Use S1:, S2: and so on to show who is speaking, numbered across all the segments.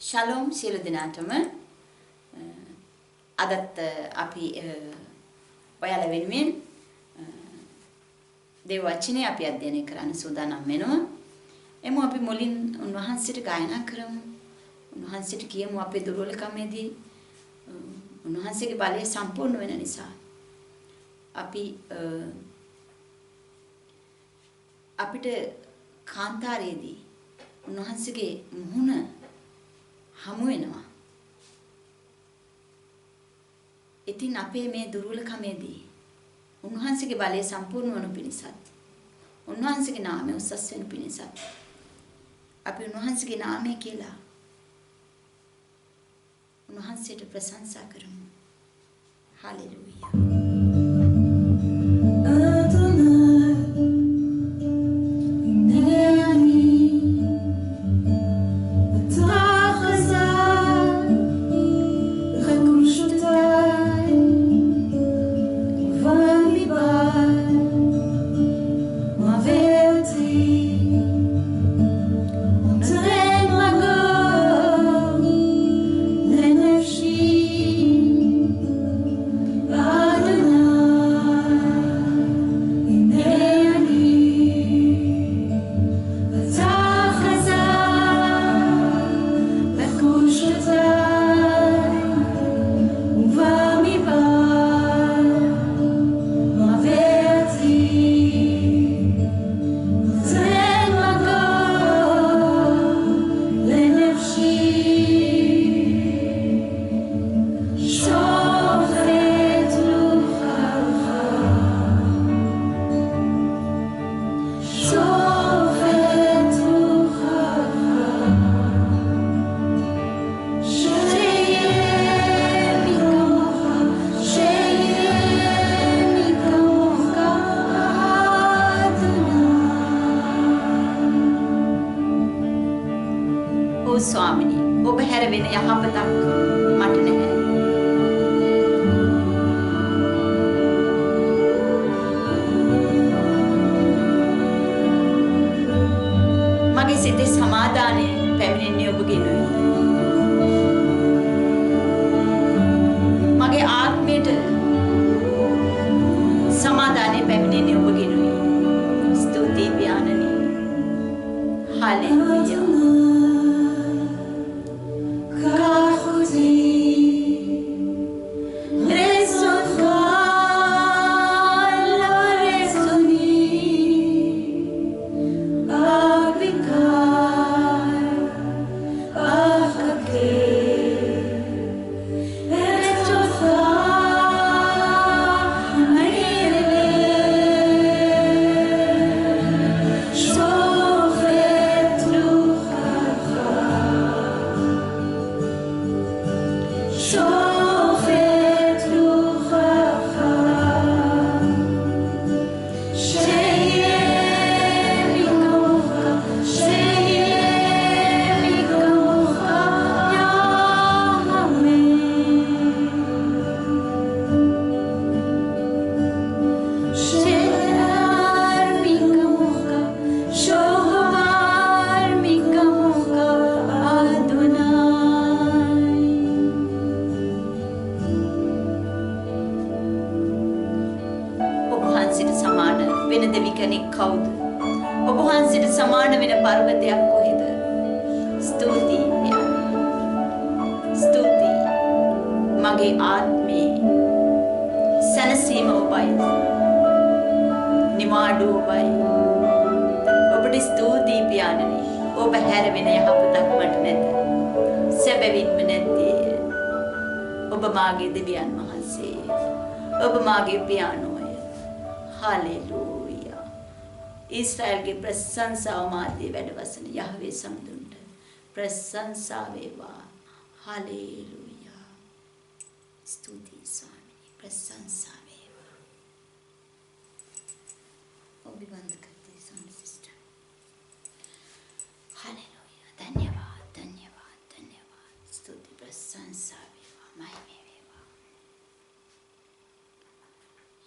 S1: ශලෝම් සියලු දෙනාටම අදත් අපි ඔයාලා වෙනුවෙන් දේව වචනේ අපි අධ්‍යයනය කරන්න සූදානම් වෙනවා. එමු අපි මුලින් උන්වහන්සේට ගායනා කරමු. උන්වහන්සේට කියමු අපේ දුර්වලකමේදී උන්වහන්සේගේ බලය සම්පූර්ණ වෙන නිසා අපිට කාන්තාරයේදී උන්වහන්සේගේ මුහුණ හමු වෙනවා. ඉතින් අපේ මේ දුර්වලකමේදී උන්වහන්සේගේ බලය සම්පූර්ණ වනු පිණිසත් උන්වහන්සේගේ නාමය උසස් වෙනු පිණිසත් අපි උන්වහන්සේගේ නාමය කියලා උන්වහන්සේට ප්‍රශංසා කරමු. හලෙලූයා. ස්වාමිනී ඔබ හැර වෙන යහපතක් මට නැහැ. මගේ සිතේ සමාදානය පැමිණෙන්නේ ඔබගෙනුයි. මගේ ආත්මයට සමාදානය පැමිණෙන්නේ ඔබගෙනුයි. ස්තුතියි පියාණනි. හලෙලූයා. වෙන දෙවි කෙනෙක් කවුද? ඔබ වහන්සේට සමාන වෙන පර්වතයක් කොහෙද? ස්තුතියි පියාණනි. ස්තුතියි. මගේ ආත්මේ සැනසීම ඔබයි. නිවාඩු ඔබයි. ඔබට ස්තුතියි පියාණනි. ඔබ හැර වෙන යහපතක් මට නැත. සැබවින්ම නැත්තේ. ඔබ මාගේ දෙවියන් වහන්සේ. ඔබ මාගේ පියාණෝය. හලෙලූයා. ඊශ්‍රායල්ගේ ප්‍රශංසාව මාධ්‍ය වැඩවසන යහවේ සම්දුන්ට ප්‍රශංසා වේවා. හලෙලූයා. ස්තුතියි ස්වාමී. ප්‍රශංසා වේවා. ඔබ වන්ද කරते स्वामी सिस्टर. हालेलुया. धन्यवाद धन्यवाद धन्यवाद. स्तुति प्रशंसा වේවා. මහිම වේවා.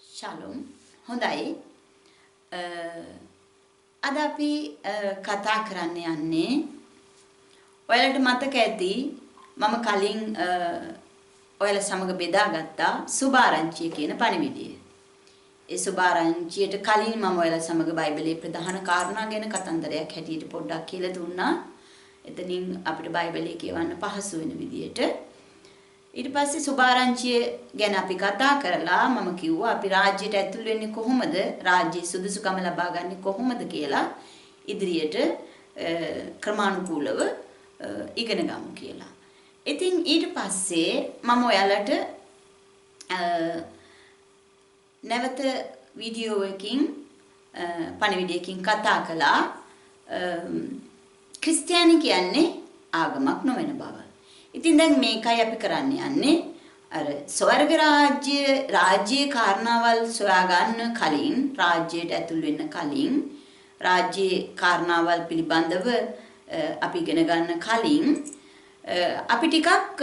S1: ශාලෝම්. හොඳයි. අද අපි කතා කරන්න යන්නේ ඔයාලට මතක ඇති මම කලින් ඔයාලා සමග බෙදාගත්තා සුභාරංචිය කියන පණිවිඩය. ඒ සුභාරංචියට කලින් මම ඔයාලා සමග බයිබලයේ ප්‍රධාන කාරණා ගැන කතන්දරයක් හැටියට පොඩ්ඩක් කියලා දුන්නා. එතනින් අපිට බයිබලයේ කියවන්න පහසු වෙන විදියට. ඊට පස්සේ සුභාරංචිය ගැන අපි කතා කරලා මම කිව්වා අපි රාජ්‍යයට ඇතුල් වෙන්නේ කොහොමද? රාජ්‍යයේ සුදුසුකම ලබා ගන්නේ කොහොමද කියලා ඉදිරියට ක්‍රමානුකූලව ඉගෙන ගමු කියලා. ඉතින් ඊට පස්සේ මම ඔයාලට නැවත වීඩියෝ එකකින් පණිවිඩයකින් කතා කළා ක්‍රිස්තියානි කියන්නේ ආගමක් නොවන බව. ඉතින් දැන් මේකයි අපි කරන්න යන්නේ අර ස්වර්ග රාජ්‍යයේ කාරණාවල් සොයා ගන්න කලින් රාජ්‍යයට ඇතුල් වෙන්න කලින් රාජ්‍යයේ කාරණාවල් පිළිබඳව අපි ඉගෙන ගන්න කලින් අපි ටිකක්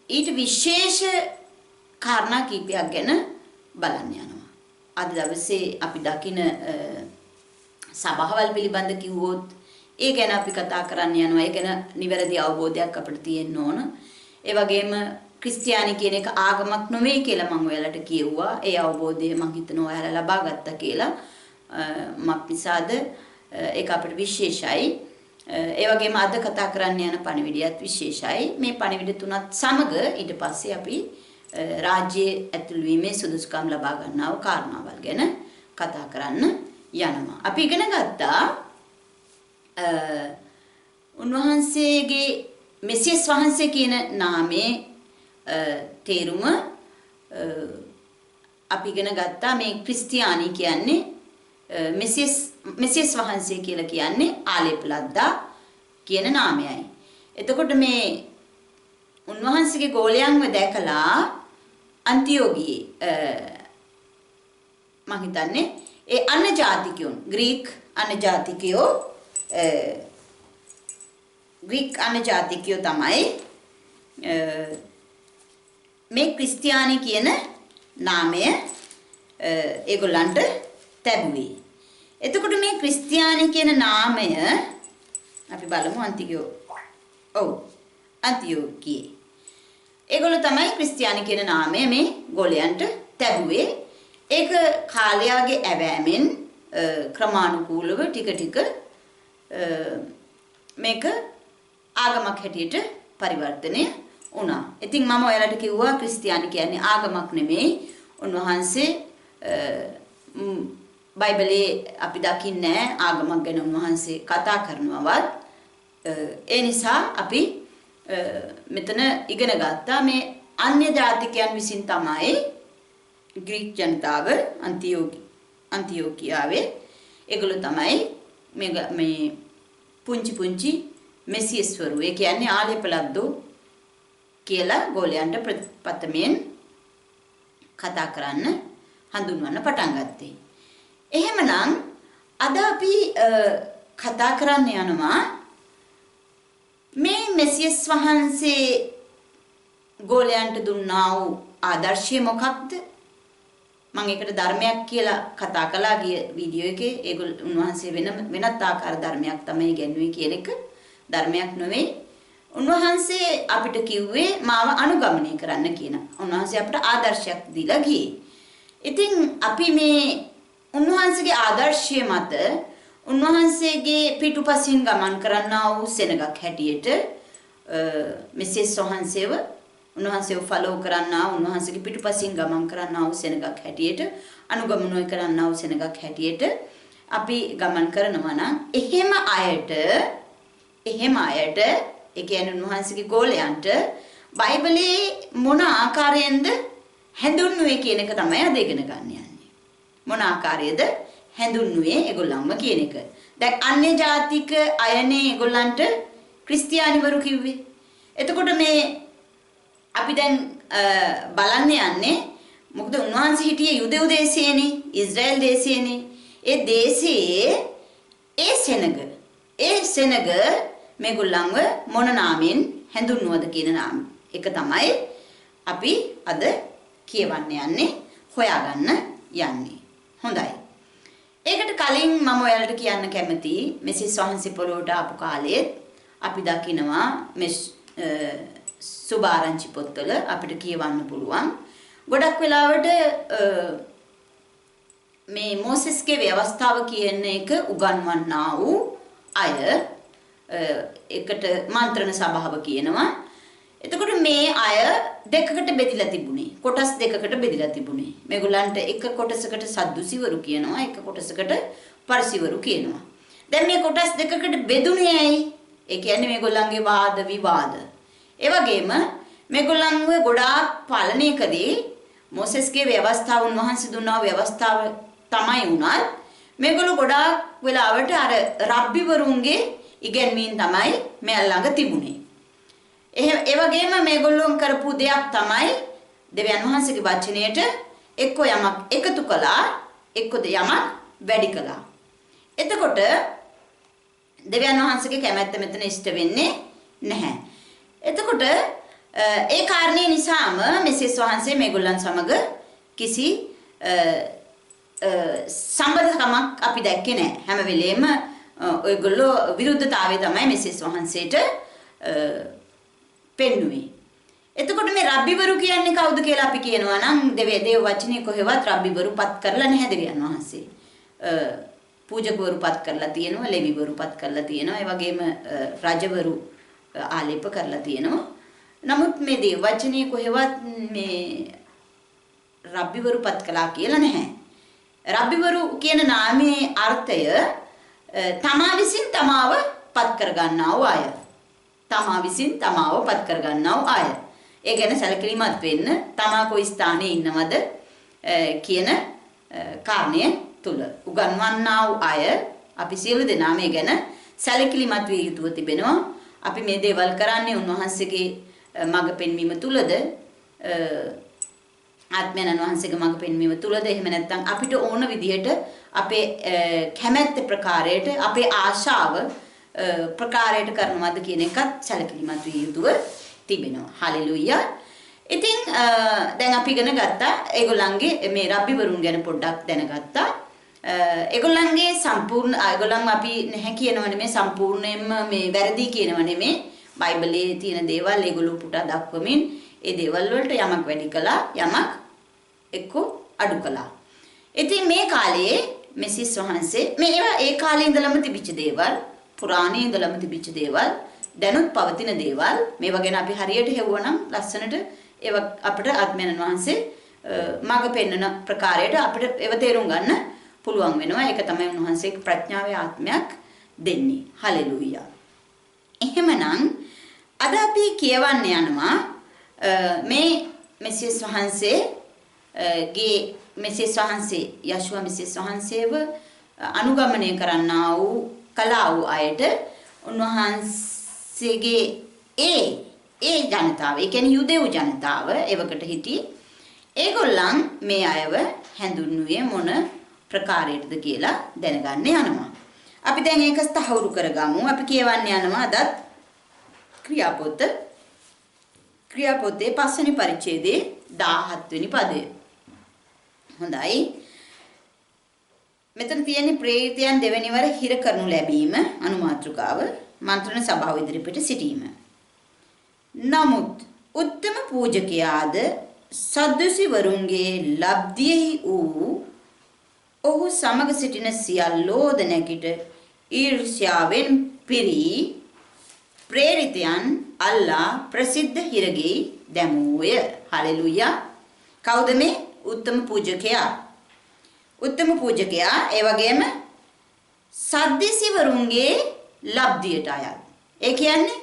S1: ඊට විශේෂ කාරණා කීපයක් ගැන බලන්න යනවා. අද දවසේ අපි දකින සභාවල් පිළිබඳ කිව්වොත් ඒ ගැන අපි කතා කරන්න යනවා. ඒ ගැන නිවැරදි අවබෝධයක් අපිට තියෙන්න ඕන. ඒ වගේම ක්‍රිස්තියානි කියන එක ආගමක් නෙවෙයි කියලා මම ඔයාලට කිව්වා. ඒ අවබෝධය මම හිතනවා ඔයාලා ලබා ගත්තා කියලා. මක් නිසාද ඒක අපිට විශේෂයි. ඒ වගේම අද කතා කරන්න යන පණිවිඩයත් විශේෂයි. මේ පණිවිඩ තුනත් සමග ඊට පස්සේ අපි රාජ්‍යයේ ඇතුල් වීමේ සුදුසුකම් ලබා ගන්නා වූ කාරණාවල් ගැන කතා කරන්න යනවා. අපි ඉගෙන ගත්තා උන්වහන්සේගේ මෙසියස් වහන්සේ කියන නාමයේ තේරුම අපි ඉගෙන ගත්තා මේ ක්‍රිස්තියානි කියන්නේ මෙසියස් වහන්සේ කියලා කියන්නේ ආලේපලද්දා කියන නාමයයි. එතකොට මේ උන්වහන්සේගේ ගෝලයන්ව දැකලා අන්තියෝගියේ මම හිතන්නේ ඒ අන්‍ය ජාතිකයන් ග්‍රීක අන්‍ය ජාතිකයෝ තමයි මේ ක්‍රිස්තියානි කියන නාමය ඒගොල්ලන්ට තැබුවේ. එතකොට මේ ක්‍රිස්තියානි කියන නාමය අපි බලමු අන්තියෝකියේ. ඒගොල්ලෝ තමයි ක්‍රිස්තියානි කියන නාමය මේ ගෝලයන්ට තැබුවේ. ඒක කාලයාගේ ඇවෑමෙන් ක්‍රමානුකූලව ටික මේක ආගමක් හැටියට පරිවර්තනය වුණා. ඉතින් මම ඔයාලට කිව්වා ක්‍රිස්තියානි කියන්නේ ආගමක් නෙමෙයි. උන්වහන්සේ බයිබලයේ අපි දකින්නේ ආගමක් ගැන උන්වහන්සේ කතා කරනවවත්. ඒ නිසා අපි මෙතන ඉගෙන ගත්තා මේ අන්‍ය ජාතිකයන් විසින් තමයි ග්‍රීක ජනතාව අන්තියෝකියාවේ ඒගොල්ලෝ තමයි මේ පුංචි මෙසියස්වරු ඒ කියන්නේ ආලේපලද්දෝ කියලා ගෝලයන්ට ප්‍රථමයෙන් කතා කරන්න හඳුන්වන්න පටන් ගත්තේ. එහෙමනම් අද අපි කතා කරන්න යනවා මේ මෙසියස් වහන්සේ ගෝලයන්ට දුන්නා වූ ආදර්ශය මොකක්ද? මම ඒකට ධර්මයක් කියලා කතා කළා ගිය වීඩියෝ එකේ. උන්වහන්සේ වෙනත් ආකාර ධර්මයක් තමයි ඉගෙනුවේ කියන එක ධර්මයක් නෙවෙයි. උන්වහන්සේ අපිට කිව්වේ මාව අනුගමනය කරන්න කියන. උන්වහන්සේ අපිට ආදර්ශයක් දීලා ගියේ. ඉතින් අපි මේ උන්වහන්සේගේ ආදර්ශය මත උන්වහන්සේගේ පිටුපසින් ගමන් කරන්නා වූ සෙනගක් හැටියට මෙසියස් වහන්සේව උන්වහන්සේව ෆලෝ කරන්නා උන්වහන්සේගේ පිටුපසින් ගමන් කරන්නා වූ සෙනගක් හැටියට අනුගමනය කරන්නා වූ සෙනගක් හැටියට අපි ගමන් කරනවා නම් එහෙම අයට ඒ කියන්නේ උන්වහන්සේගේ ගෝලයන්ට බයිබලයේ මොන ආකාරයෙන්ද හැඳුන්වුවේ කියන එක තමයි අද ඉගෙන ගන්න යන්නේ. මොන ආකාරයේද හැඳුන්වුවේ ඒගොල්ලන්ම කියන එක. දැන් අන්‍ය ජාතික අයනේ ඒගොල්ලන්ට ක්‍රිස්තියානිවරු කිව්වේ. එතකොට මේ අපි දැන් බලන්න යන්නේ මොකද උන්වහන්සේ හිටියේ යුදෙව් දේශයේනේ, ඉස්රායල් දේශයේනේ. ඒ දේශයේ ඒ සෙනග මේගොල්ලන්ව මොන නාමයෙන් හැඳුන්වුවද කියන නාම එක තමයි අපි අද කියවන්න යන්නේ, හොයාගන්න යන්නේ. හොඳයි. ඒකට කලින් මම ඔයාලට කියන්න කැමතියි මෙසියස් වහන්සේ පොළොවට ආපු කාලෙත් අපි දකිනවා මේ සුභාරංචි පොත්වල අපිට කියවන්න පුළුවන්. ගොඩක් වෙලාවට මේ මොසෙස්ගේ ව්‍යවස්ථාව කියන එක උගන්වන්නා වූ අය එකට මන්ත්‍රණ සභාව කියනවා. එතකොට මේ අය දෙකකට බෙදලා තිබුණේ. කොටස් දෙකකට බෙදලා තිබුණේ. මේගොල්ලන්ට එක කොටසකට සද්දුසිවරු කියනවා, එක කොටසකට පරිසිවරු කියනවා. දැන් මේ කොටස් දෙකකට බෙදුනේ ඇයි? ඒ කියන්නේ මේගොල්ලන්ගේ වාද විවාද. ඒ වගේම මේගොල්ලන්ව ගොඩාක් පාලනයකදී මොසෙස්ගේ ව්‍යවස්ථාව උන්වහන්සේ දුන්නා ව්‍යවස්ථාව තමයි උනත් මේගොල්ලෝ ගොඩාක් වෙලාවට අර රබ්බිවරුන්ගේ ඉගැන්වීම් තමයි මෙයන් ළඟ තිබුණේ. ඒ වගේම මේගොල්ලෝ කරපු දෙයක් තමයි දෙවියන් වහන්සේගේ වචනයට එක්ක යමක් එකතු කළා, එක්ක යමක් වැඩි කළා. එතකොට දෙවියන් වහන්සේගේ කැමැත්ත මෙතන ඉෂ්ට වෙන්නේ නැහැ. එතකොට ඒ කාරණේ නිසාම මෙසේස් වහන්සේ මේගොල්ලන් සමග කිසි සම්බන්ධකමක් අපි දැක්කේ නැහැ. හැම වෙලේම ඔයගොල්ලෝ විරුද්ධතාවය තමයි මෙසේස් වහන්සේට පෙන්වුවේ. එතකොට මේ රබ්බිවරු කියන්නේ කවුද කියලා අපි කියනවා නම් දේව වචනේ කොහෙවත් රබ්බිවරු පත් කරලා නැහැ දෙවියන් වහන්සේ. පූජකවරු පත් කරලා තියෙනවා, ලෙවිවරු පත් කරලා තියෙනවා, ඒ වගේම රජවරු ආලේප කරලා තියෙනවා. නමුත් මේ දේව වචනේ කොහෙවත් මේ රබ්බිවරු පත් කළා කියලා නැහැ. රබ්බිවරු කියන නාමයේ අර්ථය තමා විසින් තමාව පත් කරගන්නා වූ අය. තමා විසින් තමාව පත් කරගන්නා වූ අය. ඒ ගැන සැලකිලිමත් වෙන්න තමා කොයි ස්ථානයේ ඉන්නවද කියන කාරණය තුල උගන්වන්නා වූ අය අපි සියලු දෙනා මේ ගැන සැලකිලිමත් විය යුතුව තිබෙනවා. අපි මේ දේවල් කරන්නේ උන්වහන්සේගේ මඟ පෙන්වීම තුලද ආත්මයන් වහන්සේගේ මඟ පෙන්වීම තුලද එහෙම නැත්නම් අපිට ඕන විදිහට අපේ කැමැත්ත ප්‍රකාරයට අපේ ආශාව ප්‍රකාරයට කරනවද කියන එකත් සැලකිලිමත් විය යුතුව තිබෙනවා. හලෙලූයා. ඉතින් දැන් අපි ඉගෙන ගත්තා ඒගොල්ලන්ගේ මේ රබ්බිවරුන් ගැන පොඩ්ඩක් දැනගත්තා. ඒගොල්ලන්ගේ සම්පූර්ණ ඒගොල්ලන් අපි නැහැ කියනව නෙමෙයි සම්පූර්ණයෙන්ම මේ වැරදි කියනව නෙමෙයි. බයිබලයේ තියෙන දේවල් ඒගොල්ලෝ පුටා දක්වමින් ඒ දේවල් වලට යමක් වැඩි කළා යමක් එක්ක අඩු කළා. ඉතින් මේ කාලේ මෙසිස් වහන්සේ මේවා ඒ කාලේ ඉඳලම තිබිච්ච දේවල්, පුරාණයේ ඉඳලම තිබිච්ච දේවල්, දැනුත් පවතින දේවල් මේවා ගැන අපි හරියට හෙව්වනම් ලස්සනට ඒවා අපිට ආත්මයන් වහන්සේ මඟ පෙන්වන ප්‍රකාරයට අපිට ඒව තේරුම් ගන්න පුළුවන් වෙනවා. ඒක තමයි උන්වහන්සේ ප්‍රඥාවේ ආත්මයක් දෙන්නේ. හලෙලූයා. එහෙමනම් අද අපි කියවන්න යනවා මේ මෙසිස් වහන්සේ ගේ මෙසිස් වහන්සේ යශුවා මෙසිස් වහන්සේව අනුගමනය කරන්නා වූ කලා වූ අයට උන්වහන්සේගේ ඒ ජනතාව, ඒ කියන්නේ යුදෙව් ජනතාව එවකට හිටියේ. ඒගොල්ලන් මේ අයව හැඳුන්වුවේ මොන ප්‍රකාරයටද කියලා දැනගන්න යනවා. අපි දැන් ඒක තහවුරු කරගමු. අපි කියවන්න යනවා අදත් ක්‍රියාපොතේ 5 වෙනි පරිච්ඡේදයේ 17 වෙනි පදය. හොඳයි. මෙතන තියෙන්නේ ප්‍රේතයන් දෙවෙනි වර හිර කරනු ලැබීම අනුමාත්‍රකාව මන්ත්‍රණ සභාව ඉදිරිපිට සිටීම. නමුත් උත්තම පූජකයාද සද්දුසිවරුන්ගේ ලබ්ධියෙහි වූ ඔහු සමග සිටින සියල්ලෝද නැගිට ඊර්ෂ්‍යාවෙන් පිරී ප්‍රේරිතයන් අල්ලා ප්‍රසිද්ධ හිරගෙයි දැමූය. හලෙලූයා. කවුද මේ උත්තම පූජකයා? උත්තම පූජකයා ඒ වගේම සද්දිසිවරුන්ගේ ලබ්ධියට අයත්. ඒ කියන්නේ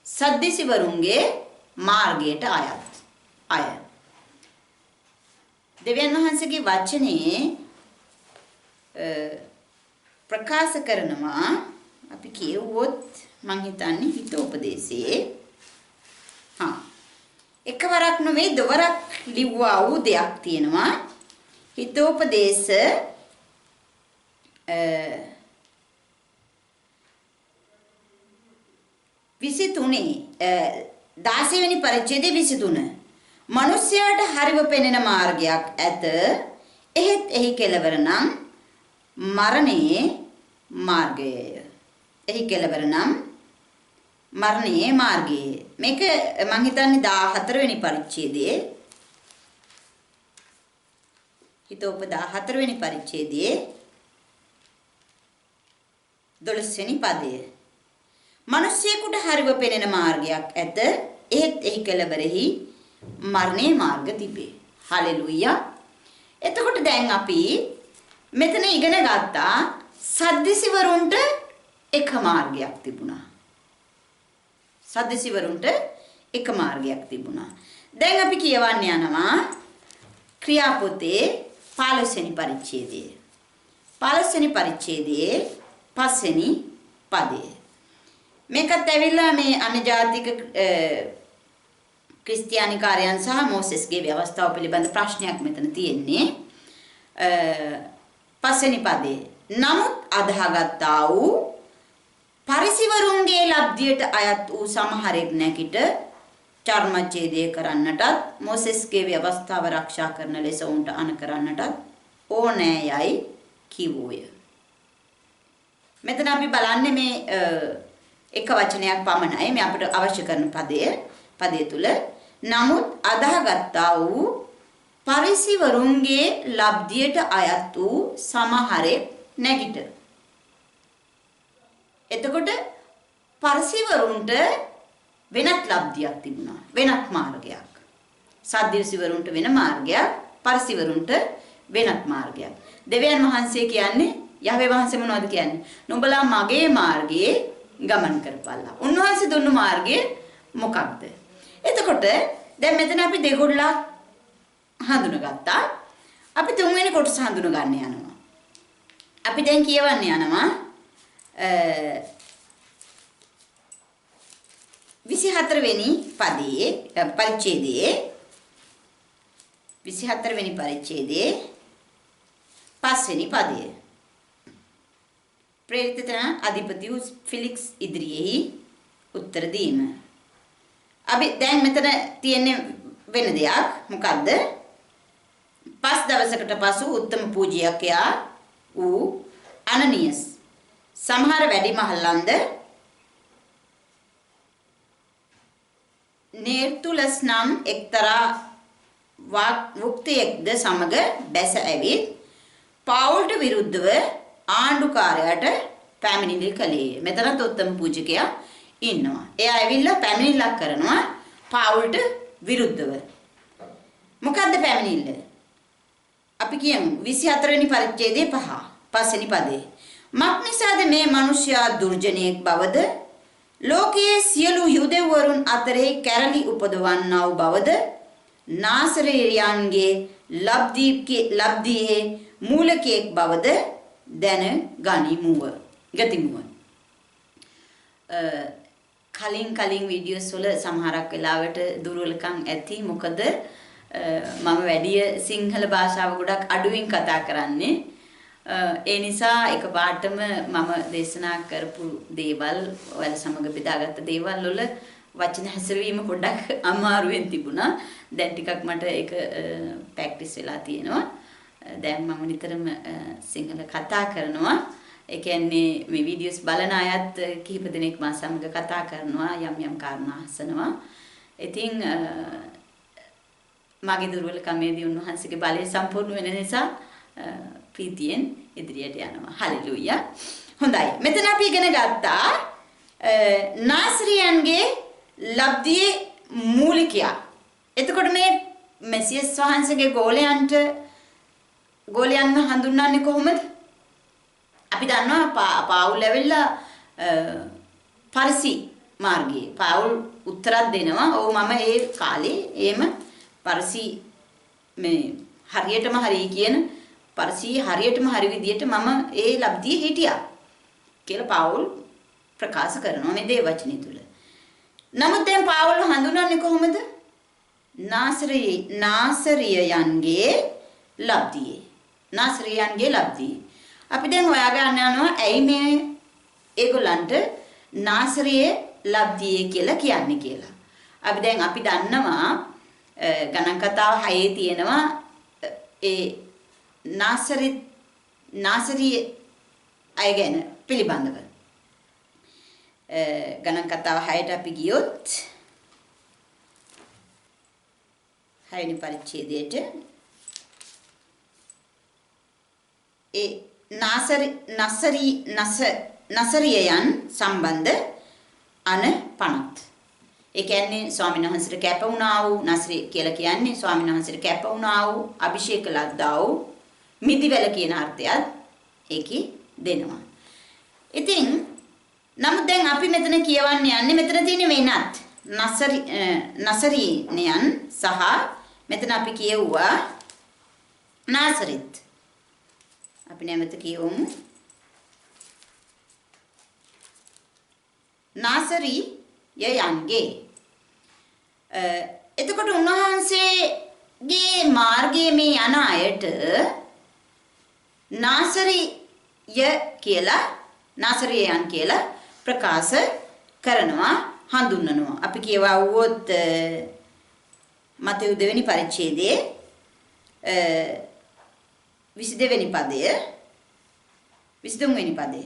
S1: සද්දිසිවරුන්ගේ මාර්ගයට අයත් අය. දෙවියන් වහන්සේගේ වචනේ ප්‍රකාශ කරනවා. අපි කියවුවොත් මං හිතන්නේ හිතෝපදේශයේ එකවරක් නෙවෙයි දෙවරක් ලිව්වා වූ දෙයක් තියෙනවා. හිතෝපදේශ 16 වෙනි පරිච්ඡේදයේ 23. මිනිසයාට හරිව පෙනෙන මාර්ගයක් ඇත. එහෙත් එහි කෙලවර නම් මරණයේ මාර්ගයය. එහි කෙලවර නම් මරණයේ මාර්ගයේ. මේක මම හිතන්නේ 14 වෙනි පරිච්ඡේදයේ හිතෝප 14 වෙනි පරිච්ඡේදයේ 12 වෙනි පදයේ. මිනිසෙකුට හරිව පෙනෙන මාර්ගයක් ඇත. එහෙත් එහි කෙළවරෙහි මරණයේ මාර්ග තිබේ. හලෙලුයා. එතකොට දැන් අපි මෙතන ඉගෙන ගත්තා සද්දිසිවරුන්ට එක මාර්ගයක් තිබුණා. සද්දිසිවරුන්ට එක මාර්ගයක් තිබුණා. දැන් අපි කියවන්න යනවා ක්‍රියාපොතේ 15 වෙනි පරිච්ඡේදයේ. 15 වෙනි පරිච්ඡේදයේ 5 වෙනි පදයේ. මේකත් ඇවිල්ලා මේ අනජාතික ක්‍රිස්තියානිකාරයන් සහ මොසෙස්ගේ ව්‍යවස්ථාව පිළිබඳ ප්‍රශ්නයක් මෙතන තියෙන්නේ. 5 වෙනි පදයේ. නමුත් අදහාගත්තා වූ පරිසිවරුන්ගේ ලබ්ධියට අයත් වූ සමහරෙක් නැකිට චර්මච්ඡේදය කරන්නටත් මොසෙස්ගේ ව්‍යවස්ථාව ආරක්ෂා කරන ලෙස උන්ට අන කරන්නටත් ඕනෑයයි කිව්වෝය. මෙතන අපි බලන්නේ මේ එක වචනයක් පමණයි මේ අපිට අවශ්‍ය කරන පදයේ තුල නමුත් අදහාගත්තා වූ පරිසිවරුන්ගේ ලබ්ධියට අයත් වූ සමහරෙක් නැගිට. එතකොට පරිසිවරුන්ට වෙනත් ලබ්ධියක් තිබුණා. වෙනත් මාර්ගයක්. සද්දිසිවරුන්ට වෙන මාර්ගයක්, පරිසිවරුන්ට වෙනත් මාර්ගයක්. දෙවියන් වහන්සේ කියන්නේ යහවේ වහන්සේ මොනවද කියන්නේ? නුඹලා මගේ මාර්ගයේ ගමන් කරපල්ලා. උන්වහන්සේ දුන්නු මාර්ගය මොකක්ද? එතකොට දැන් මෙතන අපි දෙගොල්ලක් හඳුනගත්තා. අපි තුන්වෙනි කොටස හඳුන ගන්න යනවා. අපි දැන් කියවන්න යනවා 24 වෙනි පදයේ පරිච්ඡේදයේ 24 වෙනි පරිච්ඡේදයේ 5 වෙනි පදයේ ප්‍රේරිතයන් අධිපති ෆිලික්ස් ඉදිරියේහි උත්තර දීම. අපි දැන් මෙතන තියෙන්නේ වෙන දෙයක්. මොකද්ද? 5 දවසකට පසු උත්තම පූජ්‍යකයා වූ අනනියස් සමහර වැඩිමහල්ලන්ද නේර්තුලස් නම් එක්තරා වෘක්තියෙක්ද සමග බැස ඇවිත් පවුල්ට විරුද්ධව ආණ්ඩුකාරයාට පැමිණිලි කළේ. මෙතනත් උත්තම පූජකයා ඉන්නවා. එයා ඇවිල්ලා පැමිණිල්ලක් කරනවා පවුල්ට විරුද්ධව. මොකද්ද පැමිණිල්ල? අපි කියමු 24 වෙනි පරිච්ඡේදයේ 5 වෙනි පදේ. මක්නිසාද මේ මිනිසයා දුර්ජනයෙක් බවද ලෝකයේ සියලු යුදෙව්වරුන් අතරේ කැරලි උපදවන්නා වූ බවද නාසරේයන්ගේ ලබ්ධියේ මූලකයෙක් බවද දැන ගනිමුව. ගතිමුව. කලින් වීඩියෝස් වල සමහරක් වෙලාවට දුර්වලකම් ඇති. මොකද මම වැඩි සිංහල භාෂාව ගොඩක් අඩුවෙන් කතා කරන්නේ. ඒ නිසා එකපාරටම මම දේශනා කරපු දේවල් ඔයාලා සමග බෙදාගත්ත දේවල් වල වචන හැසිරවීම පොඩ්ඩක් අමාරුවෙන් තිබුණා. දැන් ටිකක් මට ඒක ප්‍රැක්ටිස් වෙලා තියෙනවා. දැන් මම නිතරම සිංහල කතා කරනවා. ඒ කියන්නේ මේ වීඩියෝස් බලන අයත් කිහිප දෙනෙක් මා සමග කතා කරනවා, යම් කාරණා අහසනවා. ඉතින් මගේ දුර්වලකමේදී උන්වහන්සේගේ බලය සම්පූර්ණ වෙන නිසා ප්‍රීතියෙන් ඉදිරියට යනවා. හලෙලූයා. හොඳයි. මෙතන අපි ඉගෙන ගත්තා නාසරියන්ගේ ලබ්ධියේ මූලිකයා. එතකොට මේ මෙසියස් වහන්සේගේ ගෝලයන්ව හඳුන්වන්නේ කොහොමද? අපි දන්නවා පාවුල් ඇවිල්ලා පරිසි මාර්ගයේ පාවුල් උත්තරක් දෙනවා. ඔව් මම ඒ කාලේ එහෙම පරිසි මේ හරියටම හරි කියන පරිසි හරියටම හරි විදියට මම ඒ ලබ්ධියේ හිටියා කියලා පාවුල් ප්‍රකාශ කරනවා මේ දේ වචනේ තුල. නමුත් දැන් පාවුල් හඳුන්වන්නේ කොහොමද? නාසරියයන්ගේ ලබ්ධියේ. නාසරියයන්ගේ ලබ්ධියේ. අපි දැන් හොයාගන්න යනවා ඇයි මේ ඒගොල්ලන්ට නාසරියේ ලබ්ධියේ කියලා කියන්නේ කියලා. අපි දන්නවා ගණන් කතාව 6 තියෙනවා ඒ නාසරිය අය ගැන පිළිබඳව. ගණන් කතාව 6ට අපි ගියොත් 6 වෙනි පරිච්ඡේදයට ඒ නසරියයන් සම්බන්ධ අන 50. ඒ කියන්නේ ස්වාමීන් වහන්සේට කැප වුණා වූ නසරි කියලා කියන්නේ ස්වාමීන් වහන්සේට කැප වුණා වූ අභිෂේක ලද්දා වූ මිදිවැල කියන අර්ථයත් ඒකේ දෙනවා. ඉතින් නමුත් දැන් අපි මෙතන කියවන්න යන්නේ මෙතන තියෙන වෙනත් නසරීනයන් සහ මෙතන අපි කියුවා නාසරිත්. අපි නැවත කියවමු. නාසරීයයන්ගේ එතකොට උන්වහන්සේගේ මාර්ගයේ මේ යන අයට නාසරීය කියලා නාසරීයයන් කියලා ප්‍රකාශ කරනවා හඳුන්වනවා. අපි කියවුවොත් මතෙව් 2 වෙනි පරිච්ඡේදයේ 22 වෙනි පදය 23 වෙනි පදය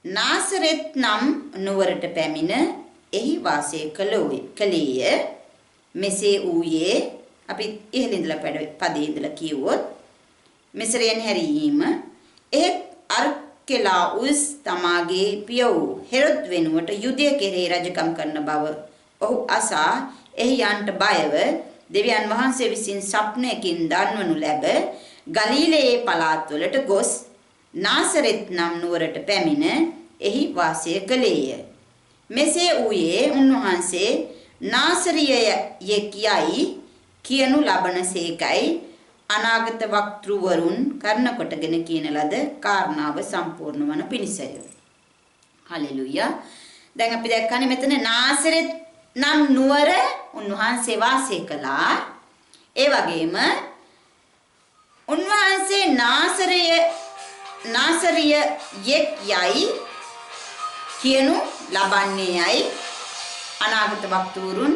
S1: නාසරෙත් නම් නුවරට පැමිණ එහි වාසය කළේය. මෙසේ ඌයේ අපි ඉහළ ඉඳලා පදේ ඉඳලා කියවුවොත් මෙසරයන් හැරීම එහෙත් අර්කෙලාඋස් තමාගේ පිය වූ හෙරොද් වෙනුවට යුදය කෙරෙහි රජකම් කරන බව ඔහු අසා එහි යන්ට බයව දෙවියන් වහන්සේ විසින් සප්නයකින් දන්වනු ලැබ ගලීලයේ පළාත්වලට ගොස් නාසරෙත් නම් නුවරට පැමිණ එහි වාසය කළේය. මෙසේ ඌයේ උන්වහන්සේ නාසරියයෙක්යයි කියනු ලබනසේකයි අනාගත වක්තෘවරුන් කරන කොටගෙන කියන ලද කාරණාව සම්පූර්ණ වන පිණිසය. හලෙලුයා. දැන් අපි දැක්කනේ මෙතන නාසරෙත් නම් නුවර උන්වහන්සේ වාසය කළා. ඒ වගේම උන්වහන්සේ නාසරියෙක්යයි කියනු ලබන්නේයයි අනාගත වක්තෘවරුන්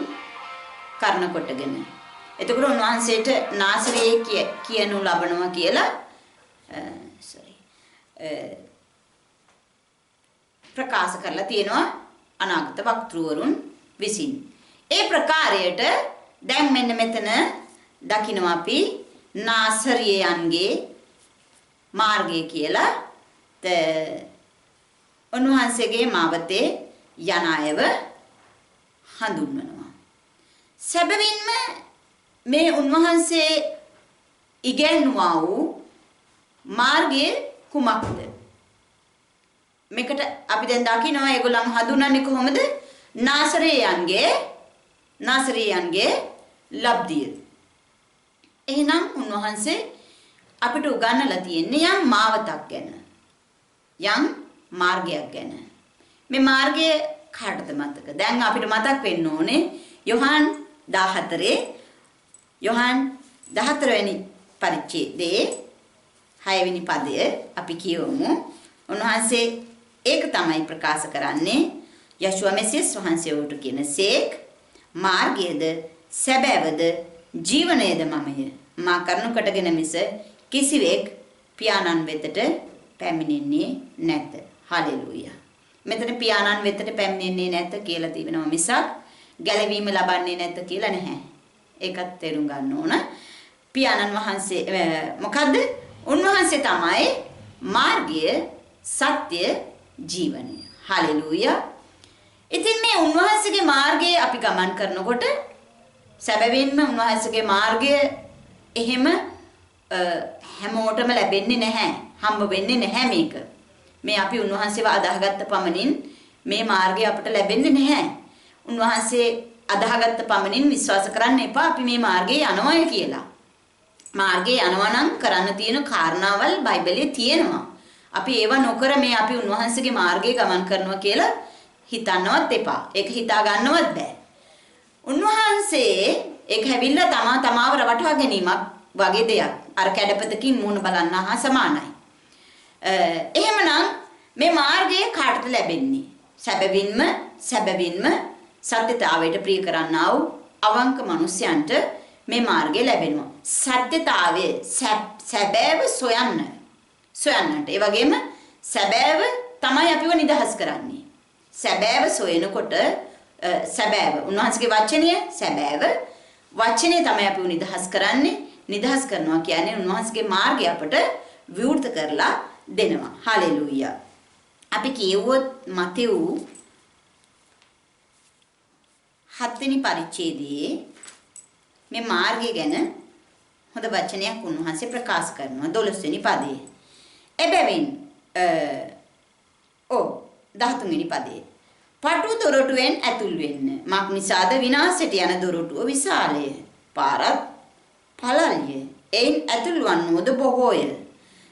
S1: කරන කොටගෙන. එතකොට උන්වහන්සේට නාසරියෙක් කියනු ලබනවා කියලා ප්‍රකාශ කරලා තියෙනවා අනාගත වක්තෘවරුන් විසින්. ඒ ප්‍රකාරයට දැන් මෙන්න මෙතන දකිනවා අපි නාසරියයන්ගේ මාර්ගය කියලා උන්වහන්සේගේ මාවතේ යන අයව හඳුන්වනවා. සැබවින්ම මේ උන්වහන්සේ ඉගැන්වුවා වූ මාර්ගය කුමක්ද? මේකට අපි දැන් දකිනවා ඒගොල්ලන් හඳුන්වන්නේ කොහොමද? නාසරියයන්ගේ ලබ්ධිය. එහෙනම් උන්වහන්සේ අපිට උගන්වලා තියෙන්නේ යම් මාවතක් ගැන. යම් මාර්ගයක් ගැන. මේ මාර්ගය කාටද මතක? දැන් අපිට මතක් වෙන්න ඕනේ යොහාන් 14 වෙනි පරිච්ඡේදයේ 6 වෙනි පදය අපි කියවමු. උන්වහන්සේ ඒක තමයි ප්‍රකාශ කරන්නේ. යශුවා මෙසියස් වහන්සේ උට කියනසේක් මාර්ගයේද සැබෑවද ජීවනයේද මමය. මා කරුණු කොටගෙන මිස කිසිවෙක් පියාණන් වෙතට පැමිණෙන්නේ නැත. හලෙලූයා. මෙතන පියාණන් වෙතට පැමිණෙන්නේ නැත කියලා තිබෙනවා මිසක් ගැලවීම ලබන්නේ නැත කියලා නැහැ. ඒකත් තේරුම් ගන්න ඕන. පියාණන් වහන්සේ මොකද්ද? උන්වහන්සේ තමයි මාර්ගය, සත්‍ය, ජීවනය. හලෙලූයා. ඉතින් මේ උන්වහන්සේගේ මාර්ගයේ අපි ගමන් කරනකොට සැබවින්ම උන්වහන්සේගේ මාර්ගය එහෙම හැමෝටම ලැබෙන්නේ නැහැ. හම්බ වෙන්නේ නැහැ මේක. මේ අපි උන්වහන්සේව අදාහගත්ත පමණින් මේ මාර්ගය අපට ලැබෙන්නේ නැහැ. උන්වහන්සේ අදාහගත්ත පමණින් විශ්වාස කරන්න එපා අපි මේ මාර්ගයේ යනවාය කියලා. මාර්ගයේ යනවා නම් කරන්න තියෙන කාරණාවල් බයිබලයේ තියෙනවා. අපි ඒව නොකර මේ අපි උන්වහන්සේගේ මාර්ගයේ ගමන් කරනවා කියලා හිතන්නවත් එපා. ඒක හිතා ගන්නවත් බෑ. උන්වහන්සේ ඒක හැවිල්ලා තමාව රවටවා ගැනීමක් වගේ දෙයක්. අර කැඩපතකින් මූණ බලන්න හා සමානයි. එහෙමනම් මේ මාර්ගය කාටද ලැබෙන්නේ? සැබවින්ම සත්‍යතාවයට ප්‍රිය කරන්නා වූ අවංක මිනිසයන්ට මේ මාර්ගය ලැබෙනවා. සත්‍යතාවයේ සැබෑව සොයන්නට. ඒ වගේම සැබෑව තමයි අපිව නිදහස් කරන්නේ. සැබෑව සොයනකොට සැබෑව උන්වහන්සේගේ වචනය සැබෑව වචනේ තමයි අපි නිදහස් කරන්නේ. නිදහස් කරනවා කියන්නේ උන්වහන්සේගේ මාර්ගය අපට විවෘත කරලා දෙනවා. හලෙලූයා. අපි කියවුවොත් මතෙව් 7 වෙනි පරිච්ඡේදයේ මේ මාර්ගය ගැන හොඳ වචනයක් උන්වහන්සේ ප්‍රකාශ කරනවා 12 වෙනි පදයේ. එබැවින් 13 වෙනි පදයේ පටු දොරටුවෙන් ඇතුල් වෙන්න. මක් නිසාද විනාශයට යන දොරටුව විශාලය. පාරත් පළල්ය. එයින් ඇතුල් වන්නෝද බොහෝය.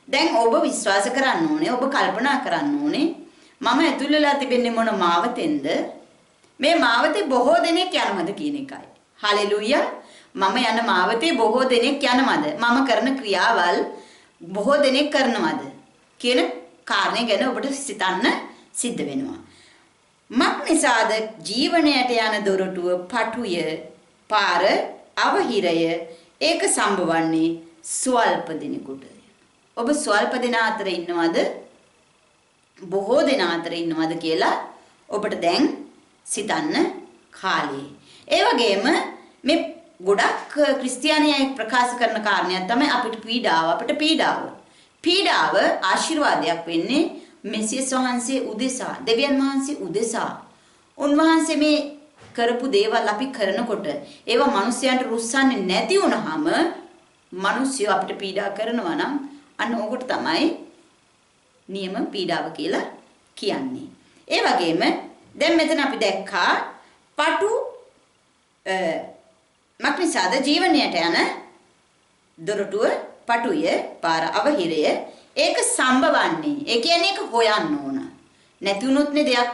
S1: දැන් ඔබ විශ්වාස කරන්න ඕනේ, ඔබ කල්පනා කරන්න ඕනේ මම ඇතුල් වෙලා තිබෙන්නේ මොන මාවතෙන්ද? මේ මාවතේ බොහෝ දෙනෙක් යනවද කියන එකයි. හලෙලූයා. මම යන මාවතේ බොහෝ දෙනෙක් යනවද? මම කරන ක්‍රියාවල් බොහෝ දෙනෙක් කරනවද කියන කාරණේ ගැන ඔබට සිතන්න සිද්ධ වෙනවා. මක් නිසාද ජීවණයට යන දොරටුව පටුය, පාර අවහිරය, ඒක සම්බවන්නේ ස්වල්ප දිනෙකට. ඔබ ස්වල්ප දින අතර ඉන්නවද? බොහෝ දින අතර ඉන්නවද කියලා ඔබට දැන් සිතන්න කාලේ. ඒ වගේම මේ ගොඩක් ක්‍රිස්තියානියයි ප්‍රකාශ කරන කාරණයක් තමයි අපිට පීඩාව. පීඩාව ආශිර්වාදයක් වෙන්නේ මෙසියස් වහන්සේ උදෙසා, දෙවියන් වහන්සේ උදෙසා. උන්වහන්සේ මේ කරපු දේවල් අපි කරනකොට ඒවා මිනිස්යන්ට රුස්සන්නේ නැති වුනහම මිනිස්සු අපිට පීඩා කරනවා නම් අන්න ඕකට තමයි නියම පීඩාව කියලා කියන්නේ. ඒ වගේම දැන් මෙතන අපි දැක්කා පටු මක්නිසාද ජීවණයට යන දොරටුව පටුය, පාර අවහිරය, ඒක සම්බවන්නේ. ඒ කියන්නේ ඒක හොයන්න ඕන. නැති වුණොත් නේ දෙයක්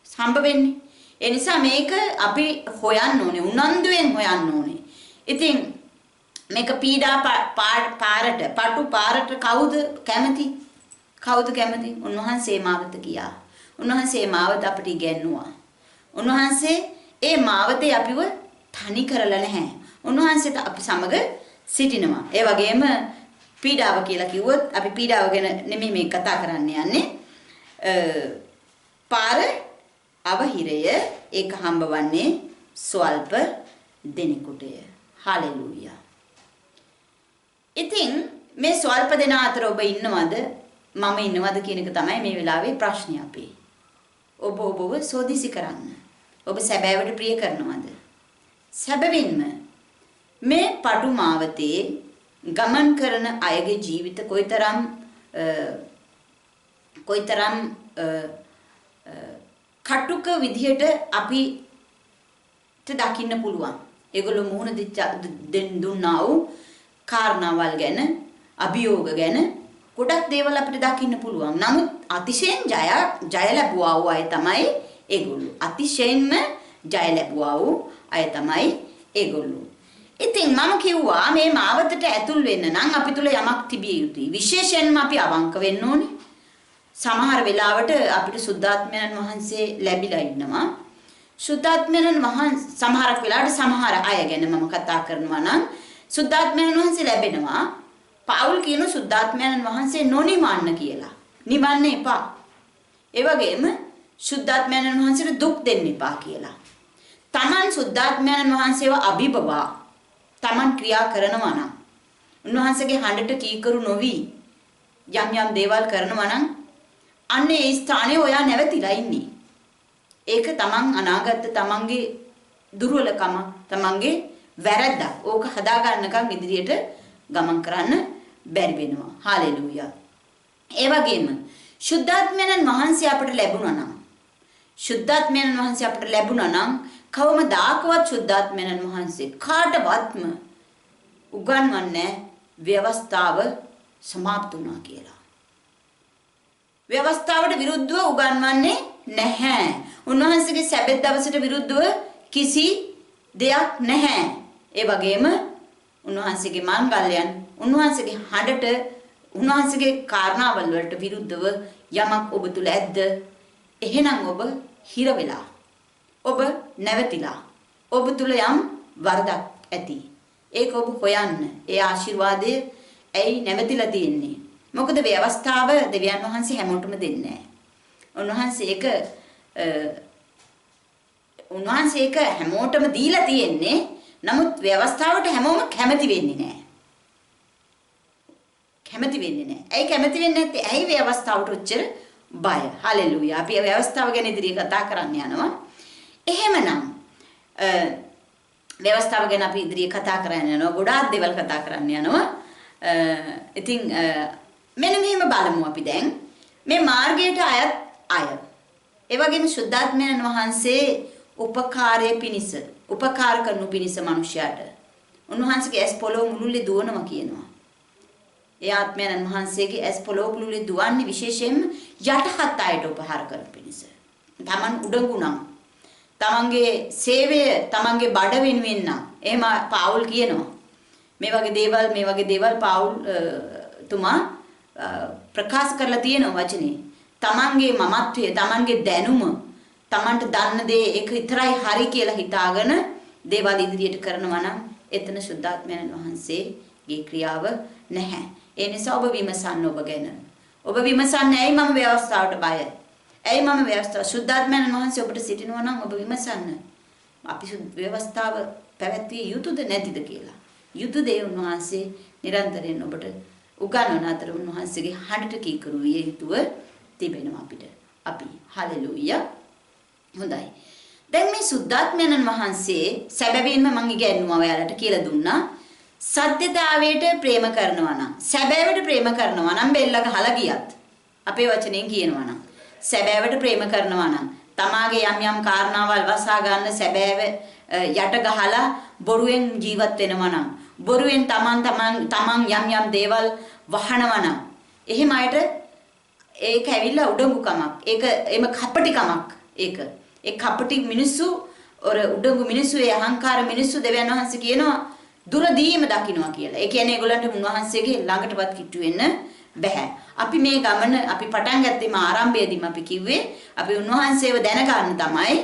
S1: සම්බ වෙන්නේ. ඒ නිසා මේක අපි හොයන්න ඕනේ, උනන්දුවෙන් හොයන්න ඕනේ. ඉතින් මේක පීඩා පාරට, පටු පාරට කවුද කැමති? උන්වහන්සේ මාවත ගියා. උන්වහන්සේ මාවත අපිට ඉගැන්නුවා. උන්වහන්සේ ඒ මාවතේ අපිව තනි කරලා නැහැ. උන්වහන්සේත් අපි සමග සිටිනවා. ඒ වගේම පීඩාව කියලා කිව්වොත් අපි පීඩාව ගැන නෙමෙයි මේ කතා කරන්න යන්නේ. පාර අවහිරය ඒක හම්බවන්නේ ස්වල්ප දිනෙකටය. හලෙලූයා. ඉතින් මේ ස්වල්ප දින අතර ඔබ ඉන්නවද? මම ඉන්නවද කියන එක තමයි මේ වෙලාවේ ප්‍රශ්නේ අපේ. ඔබව සෝදිසි කරන්න. ඔබ සැබෑවට ප්‍රිය කරනවද? සැබවින්ම මේ පටු මාවතේ ගමන් කරන අයගේ ජීවිත කොයිතරම් කටුක විදිහට අපිට දකින්න පුළුවන්. ඒගොල්ලෝ මුහුණ දුන්නා වූ කාරණාවල් ගැන, අභියෝග ගැන ගොඩක් දේවල් අපිට දකින්න පුළුවන්. නමුත් අතිශයින් ජය ලැබුවා වූ අය තමයි ඒගොල්ලෝ. අතිශයින්ම ජය ලැබුවා වූ අය තමයි ඒගොල්ලෝ. ඉතින් මම කිව්වා මේ මාවතට ඇතුල් වෙන්න නම් අපි තුල යමක් තිබිය යුතුයි. විශේෂයෙන්ම අපි අවංක වෙන්න ඕනේ. සමහර වෙලාවට අපිට සුද්ධාත්මයන් වහන්සේ ලැබිලා ඉන්නවා. සුද්ධාත්මයන් වහන්සේ සමහරක් වෙලාවට සමහර අය ගැන මම කතා කරනවා නම් සුද්ධාත්මයන් වහන්සේ ලැබෙනවා. පවුල් කියන සුද්ධාත්මයන් වහන්සේ නොනිවන්න කියලා. නිවන්න එපා. ඒ වගේම සුද්ධාත්මයන් වහන්සේට දුක් දෙන්න එපා කියලා. තමන් සුද්ධාත්මයන් වහන්සේව අභිබවා තමන් ක්‍රියා කරනවා නම් උන්වහන්සේගේ හඬට කීකරු නොවි යම් දේවල් කරනවා නම් අන්න ඒ ස්ථානයේ ඔයා නැවතිලා ඉන්නේ. ඒක තමන් අනාගත තමන්ගේ දුර්වලකම, තමන්ගේ වැරද්ද. ඕක හදා ගන්නකම් ඉදිරියට ගමන් කරන්න බැරි වෙනවා. හාලෙලූයා. ඒ වගේම සුද්ධාත්මයන් වහන්සේ අපට ලැබුණා නම් කවමදාකවත් සුද්ධාත්මයන් වහන්සේ කාටවත්ම උගන්වන්නේ ව්‍යවස්ථාව සමාප්ත වුණා කියලා. ව්‍යවස්ථාවට විරුද්ධව උගන්වන්නේ නැහැ. උන්වහන්සේගේ සැබෑ දවසට විරුද්ධව කිසි දෙයක් නැහැ. ඒ වගේම උන්වහන්සේගේ මංගල්‍යයන්, උන්වහන්සේගේ හඬට, උන්වහන්සේගේ කාරණාවල් වලට විරුද්ධව යමක් ඔබ තුල ඇද්ද? එහෙනම් ඔබ හිර වෙලා, ඔබ නැවතිලා, ඔබ තුල යම් වරදක් ඇති. ඒක ඔබ හොයන්න. ඒ ආශිර්වාදය ඇයි නැවතිලා තියෙන්නේ? මොකද මේ අවස්ථාව දෙවියන් වහන්සේ හැමෝටම දෙන්නේ නැහැ. උන්වහන්සේ ඒක උන්වහන්සේ ඒක හැමෝටම දීලා තියෙන්නේ. නමුත් ව්‍යවස්ථාවට හැමෝම කැමති වෙන්නේ නැහැ. කැමති වෙන්නේ නැහැ. ඇයි කැමති වෙන්නේ නැත්තේ? ඇයි ව්‍යවස්ථාවට උච්චර බය? හලෙලූයා. අපි ව්‍යවස්ථාව ගැන ඉදිරියට කතා කරන්න යනවා. එහෙමනම් ව්‍යවස්ථාව ගැන අපි ඉදිරියට කතා කරන්න යනවා. ගොඩාක් දේවල් කතා කරන්න යනවා. ඉතින් මෙන්න මෙහෙම බලමු අපි දැන් මේ මාර්ගයට අයත් අය. ඒ වගේම සුද්ධාත්මයන් වහන්සේ උපකාරයේ පිනිස උපකාර කරනු පිනිස මිනිසයාට උන්වහන්සේගේ ඇස් පොළොව මුළුල්ලේ දුවනවා කියනවා. ඒ ආත්මයන් වහන්සේගේ ඇස් පොළොව මුළුල්ලේ දුවන්නේ විශේෂයෙන්ම යටහත් අයට උපකාර කරන පිනිස. Taman උඩඟු නම් තමන්ගේ සේවය තමන්ගේ බඩ වෙනුවෙන් නම් එහෙම පාවුල් කියනවා. මේ වගේ දේවල් පාවුල් තුමා ප්‍රකාශ කරලා තියෙන වචනේ. තමන්ගේ මමත්වය, තමන්ගේ දැනුම, තමන්ට දන්න දේ ඒක විතරයි හරි කියලා හිතාගෙන දේවල් ඉදිරියට කරනවා නම් එතන සුද්ධාත්මයන් වහන්සේගේ ක්‍රියාව නැහැ. ඒ නිසා ඔබ විමසන්න ඔබ ගැන. ඔබ විමසන්නේ ඇයි මම ව්‍යවස්ථාවට බයයි? ඇයි මම ව්‍යවස්ථාව සුද්ධාත්මයන් වහන්සේ ඔබට සිටිනවා නම් ඔබ විමසන්න. අපි ව්‍යවස්ථාව පැවැත්විය යුතුද නැතිද කියලා. යුතුය දේ උන්වහන්සේ නිරන්තරයෙන් ඔබට උගන්වන අතර උන්වහන්සේගේ හඬට කීකරු විය යුතුව තිබෙනවා අපිට. අපි හලෙලූයා. හොඳයි. දැන් මේ සුද්ධාත්මයන් වහන්සේ සැබවින්ම මම ඉගෙනුවා ඔයාලට කියලා දුන්නා. සත්‍යතාවයට ප්‍රේම කරනවා නම්, සැබෑවට ප්‍රේම කරනවා නම් බෙල්ල ගහලා ගියත් අපේ වචනෙන් කියනවා නම් සැබෑවට ප්‍රේම කරනවා නම් තමාගේ යම් කාරණාවල් වසා ගන්න සැබෑව යට ගහලා බොරුවෙන් ජීවත් වෙනවා නම් බොරුවෙන් තමන් යම් දේවල් වහනවා නම් එහෙම අයට ඒක ඇවිල්ලා උඩඟුකමක්. ඒක එම කපටිකමක්. ඒ කපටි මිනිස්සු උඩඟු මිනිස්සු ඒ අහංකාර මිනිස්සු දෙවියන් වහන්සේ කියනවා දුරදීම දකින්නවා කියලා. ඒ කියන්නේ ඒගොල්ලන්ට උන්වහන්සේගේ ළඟටවත් කිට්ටු වෙන්න බෑ. අපි මේ ගමන අපි පටන් ගත්තේම ආරම්භයේදීම අපි කිව්වේ අපි උන්වහන්සේව දැනගන්න තමයි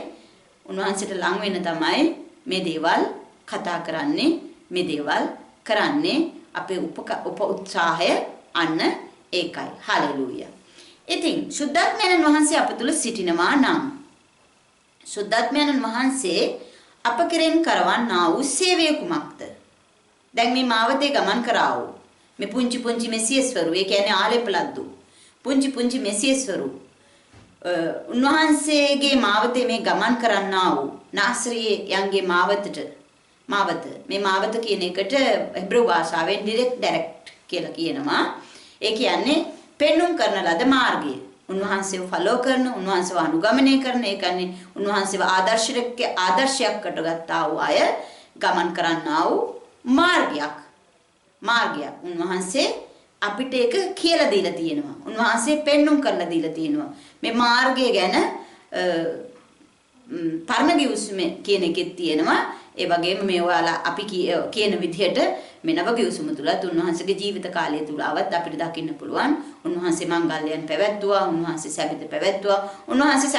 S1: උන්වහන්සේට ලං වෙන්න තමයි මේ දේවල් කතා කරන්නේ මේ දේවල් කරන්නේ අපේ උප උත්සාහය අන්න ඒකයි. හලෙලූයා. ඉතින් සුද්ධාත්මයන් වහන්සේ අප තුල සිටිනවා නම් සුද්ධාත්මයන් වහන්සේ අප කෙරෙන් කරවන්නා වූ සේවය කුමක්ද? දැන් මේ මාවතේ ගමන් කරා වූ මේ පුංචි මෙසියස්වරු ඒ කියන්නේ ආලෙපලද්දු පුංචි මෙසියස්වරු උන්වහන්සේගේ මාවතේ මේ ගමන් කරන්නා වූ නාසරියේ යන්ගේ මාවත මේ මාවත කියන එකට හිබ්‍රු භාෂාවෙන් ඩිරෙක්ට් කියලා කියනවා. ඒ කියන්නේ පෙන්눔 කරන ලද මාර්ගය. උන්වහන්සේව ෆලෝ කරන, උන්වහන්සේව අනුගමනය කරන, ඒ කියන්නේ උන්වහන්සේව ආදර්ශයක් කොටගත්තා වූ අය ගමන් කරන්නා වූ මාර්ගයක්. උන්වහන්සේ අපිට ඒක කියලා දීලා තියෙනවා. උන්වහන්සේ පෙන්눔 කරලා දීලා තියෙනවා. මේ මාර්ගය ගැන පරණ ගිවිසුමේ කියන එකෙත් තියෙනවා. ඒ වගේම මේ ඔයාලා අපි කියන විදිහට මේ නව ගිවිසුම තුලත් උන්වහන්සේගේ ජීවිත කාලය තුල આવත් අපිට දකින්න පුළුවන්. උන්වහන්සේ මංගල්‍යයන් පැවැත්තුවා, උන්වහන්සේ සැබත පැවැත්තුවා. උන්වහන්සේ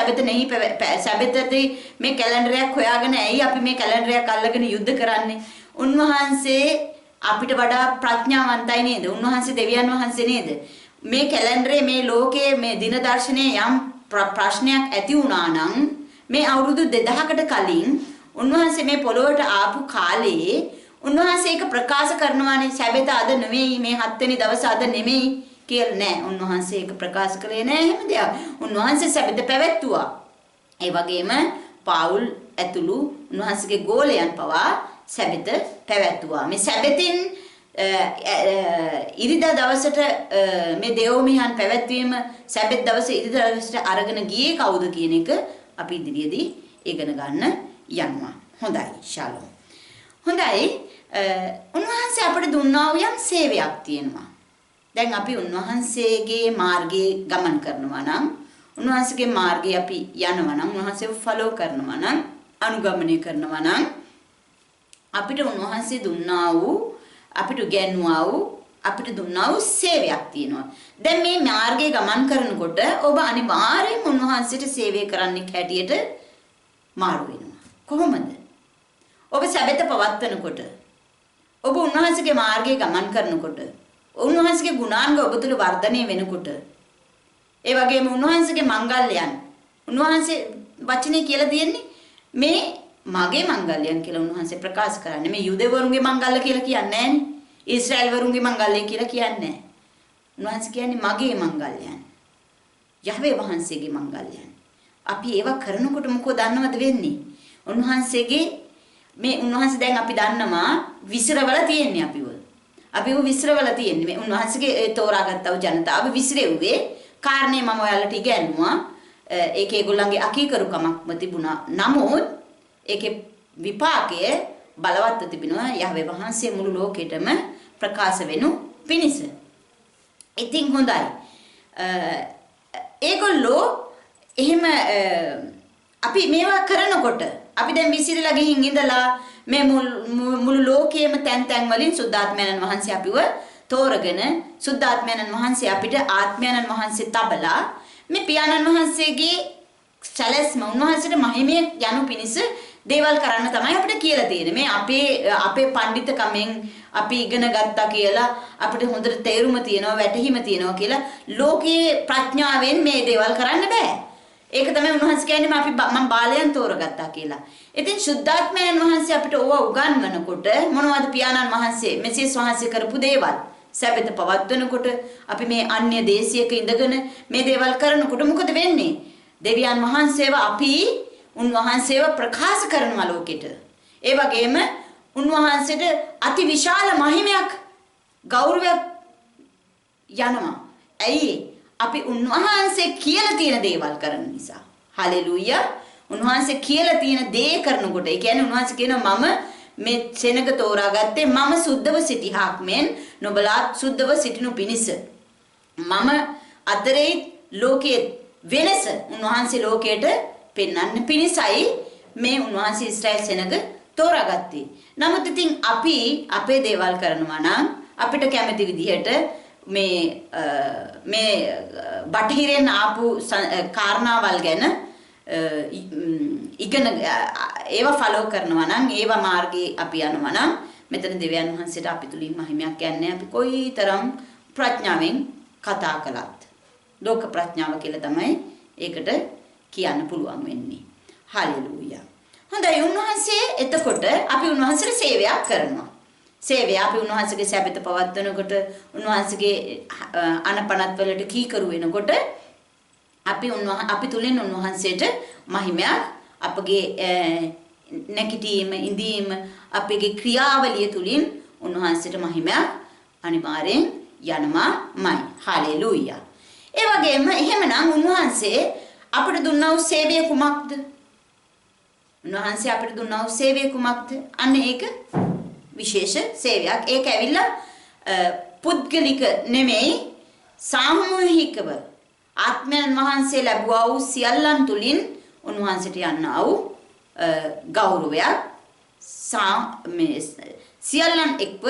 S1: සැබතදී මේ කැලෙන්ඩරයක් හොයාගෙන ඇයි අපි මේ කැලෙන්ඩරයක් අල්ලගෙන යුද්ධ කරන්නේ? උන්වහන්සේ අපිට වඩා ප්‍රඥාවන්තයි නේද? උන්වහන්සේ දෙවියන් වහන්සේ නේද? මේ කැලෙන්ඩරේ මේ ලෝකයේ මේ දින දර්ශනයේ යම් ප්‍රශ්නයක් ඇති වුණා නම් මේ අවුරුදු 2000කට කලින් උන්වහන්සේ මේ පොළොවට ආපු කාලේ උන්වහන්සේ ඒක ප්‍රකාශ කරනවානේ සැබත අද නෙමෙයි මේ 7 වෙනි දවස අද නෙමෙයි කියලා නෑ. උන්වහන්සේ ඒක ප්‍රකාශ කළේ නෑ එහෙම දෙයක්. උන්වහන්සේ සැබත පැවැත්තුවා. ඒ වගේම පාවුල් ඇතුළු උන්වහන්සේගේ ගෝලයන් පවා සැබත පැවැත්තුවා. මේ සැබතින් ඉරිදා දවසට මේ දේවමිහන් පැවැත්වීම සැබත් දවසේ ඉරිදා දවසට අරගෙන ගියේ කවුද කියන එක අපි ඉදිරියේදී ඉගෙන ගන්න යනවා. හොඳයි. ශාලෝම්. හොඳයි. උන්වහන්සේ අපට දුන්නා වූ යම් සේවයක් තියෙනවා. දැන් අපි උන්වහන්සේගේ මාර්ගයේ ගමන් කරනවා නම් උන්වහන්සේගේ මාර්ගයේ අපි යනවා නම් උන්වහන්සේව ෆලෝ කරනවා නම් අනුගමනය කරනවා නම් අපිට උන්වහන්සේ දුන්නා වූ අපිට උගන්වුවා වූ අපිට දුන්නා වූ සේවයක් තියෙනවා. දැන් මේ මාර්ගයේ ගමන් කරනකොට ඔබ අනිවාර්යයෙන්ම උන්වහන්සේට සේවය කරන්න හැටියට මාරු වෙනවා. කොහොමද? ඔබ සැබත පවත්වනකොට ඔබ උන්වහන්සේගේ මාර්ගයේ ගමන් කරනකොට උන්වහන්සේගේ ගුණාංග ඔබ තුළ වර්ධනය වෙනකොට ඒ වගේම උන්වහන්සේගේ මංගල්‍යයන් උන්වහන්සේ වචනේ කියලා දෙන්නේ මේ මගේ මංගල්‍යයන් කියලා උන්වහන්සේ ප්‍රකාශ කරන්නේ. මේ යුදෙවරුන්ගේ මංගල්‍ය කියලා කියන්නේ නැහැනේ. ඊශ්‍රායල් වරුන්ගේ මංගල්‍ය කියලා කියන්නේ නැහැ. උන්වහන්සේ කියන්නේ මගේ මංගල්‍යයන්. යහ්වේ වහන්සේගේ මංගල්‍යයන්. අපි ඒවා කරනකොට මොකෝ දන්නවද වෙන්නේ? උන්වහන්සේගේ මේ උන්වහන්සේ දැන් අපි දන්නවා විසිරවල තියෙන්නේ අපිව. අපිව විසිරවල තියෙන්නේ. මේ උන්වහන්සේගේ තෝරාගත්තව ජනතාව විසිරෙව්වේ කාරණේ මම ඔයාලට ඉගැන්නුවා. ඒකේ ඒගොල්ලන්ගේ අකීකරුකමක්ම තිබුණා. නමුත් ඒකේ විපාකය බලවත්ව තිබෙනවා යහ්වේ වහන්සේ මුළු ලෝකෙටම ප්‍රකාශ වෙනු පිණිස. ඉතින් හොඳයි. ඒගොල්ලෝ එහෙම අපි මේවා කරනකොට අපි දැන් විසිරලා ගිහින් ඉඳලා මේ මුළු ලෝකයේම තැන් තැන් වලින් සුද්ධාත්මයන්න් වහන්සේ අපිව තෝරගෙන සුද්ධාත්මයන්න් වහන්සේ අපිට ආත්මයන්න් වහන්සේ තබලා මේ පියාණන් වහන්සේගේ සැලැස්ම උන්වහන්සේට මහිමය යනු පිණිස දේවල් කරන්න තමයි අපිට කියලා තියෙන්නේ. මේ අපේ පඬිතුකමෙන් අපි ඉගෙන ගත්තා කියලා අපිට හොඳට තේරුම තියෙනවා වැටහිම තියෙනවා කියලා ලෝකයේ ප්‍රඥාවෙන් මේ දේවල් කරන්න බෑ. ඒක තමයි උන්වහන්සේ කියන්නේ මම බාලයන් තෝරගත්තා කියලා. ඉතින් සුද්ධාත්මයන් වහන්සේ අපිට ඕවා උගන්වනකොට මොනවද පියාණන් වහන්සේ මෙසේස් වහන්සේ කරපු දේවල් සැබෙත පවත්වනකොට අපි මේ අන්‍ය දේශයක ඉඳගෙන මේ දේවල් කරනකොට මොකද වෙන්නේ? දෙවියන් වහන්සේව අපි උන්වහන්සේව ප්‍රකාශ කරනවා ලෝකෙට. ඒ වගේම උන්වහන්සේට අති විශාල මහිමයක් ගෞරවයක් යනවා. ඇයි? අපි උන්වහන්සේ කියලා තියෙන දේවල් කරන නිසා. හලෙලූයා. උන්වහන්සේ කියලා තියෙන දේ කරනකොට ඒ කියන්නේ උන්වහන්සේ කියනවා මම මේ සෙනග තෝරාගත්තේ මම සුද්ධව සිටිහාක් මෙන් නොබලා සුද්ධව සිටිනු පිණිස. මම අතරේ ලෝකයේ වෙනස උන්වහන්සේ ලෝකයට පෙන්වන්න පිණිසයි මේ උන්වහන්සේ ඊශ්‍රායල් සෙනග තෝරාගත්තේ. නමුත් ඉතින් අපි අපේ දේවල් කරනවා නම් අපිට කැමති විදිහට මේ බටහිරෙන් ආපු කාරණාවල් ගැන ඉගෙන ඒවා ෆලෝ කරනවා නම් ඒවා මාර්ගේ අපි යනවා නම් මෙතන දෙවියන් වහන්සේට අපි තුලින් මහිමයක් යන්නේ අපි කොයිතරම් ප්‍රඥාවෙන් කතා කළත් ලෝක ප්‍රඥාව කියලා තමයි ඒකට කියන්න පුළුවන් වෙන්නේ. හලෙලූයා. හොඳයි උන්වහන්සේ එතකොට අපි උන්වහන්සේට සේවයක් කරනවා. සේවය අපි උන්වහන්සේගේ සැපත පවත්වනකොට උන්වහන්සේගේ අනපනත් වලට කීකරු වෙනකොට අපි තුලින් උන්වහන්සේට මහිමයක් අපගේ නැගිටීම ඉඳීම අපගේ ක්‍රියාවලිය තුලින් උන්වහන්සේට මහිමයක් අනිවාර්යෙන් යනවාමයි. හලෙලූයා. ඒ වගේම එහෙමනම් උන්වහන්සේ අපිට දුන්නා වූ සේවය කුමක්ද? උන්වහන්සේ අපිට දුන්නා වූ සේවය කුමක්ද? අන්න ඒක විශේෂ සේවයක්. ඒක ඇවිල්ලා පුද්ගලික නෙමෙයි සාමූහිකව ආත්මයන් වහන්සේ ලැබුවා වූ සියල්ලන් තුලින් උන්වහන්සේට යන්නා වූ ගෞරවයක් සියල්ලන් එක්ව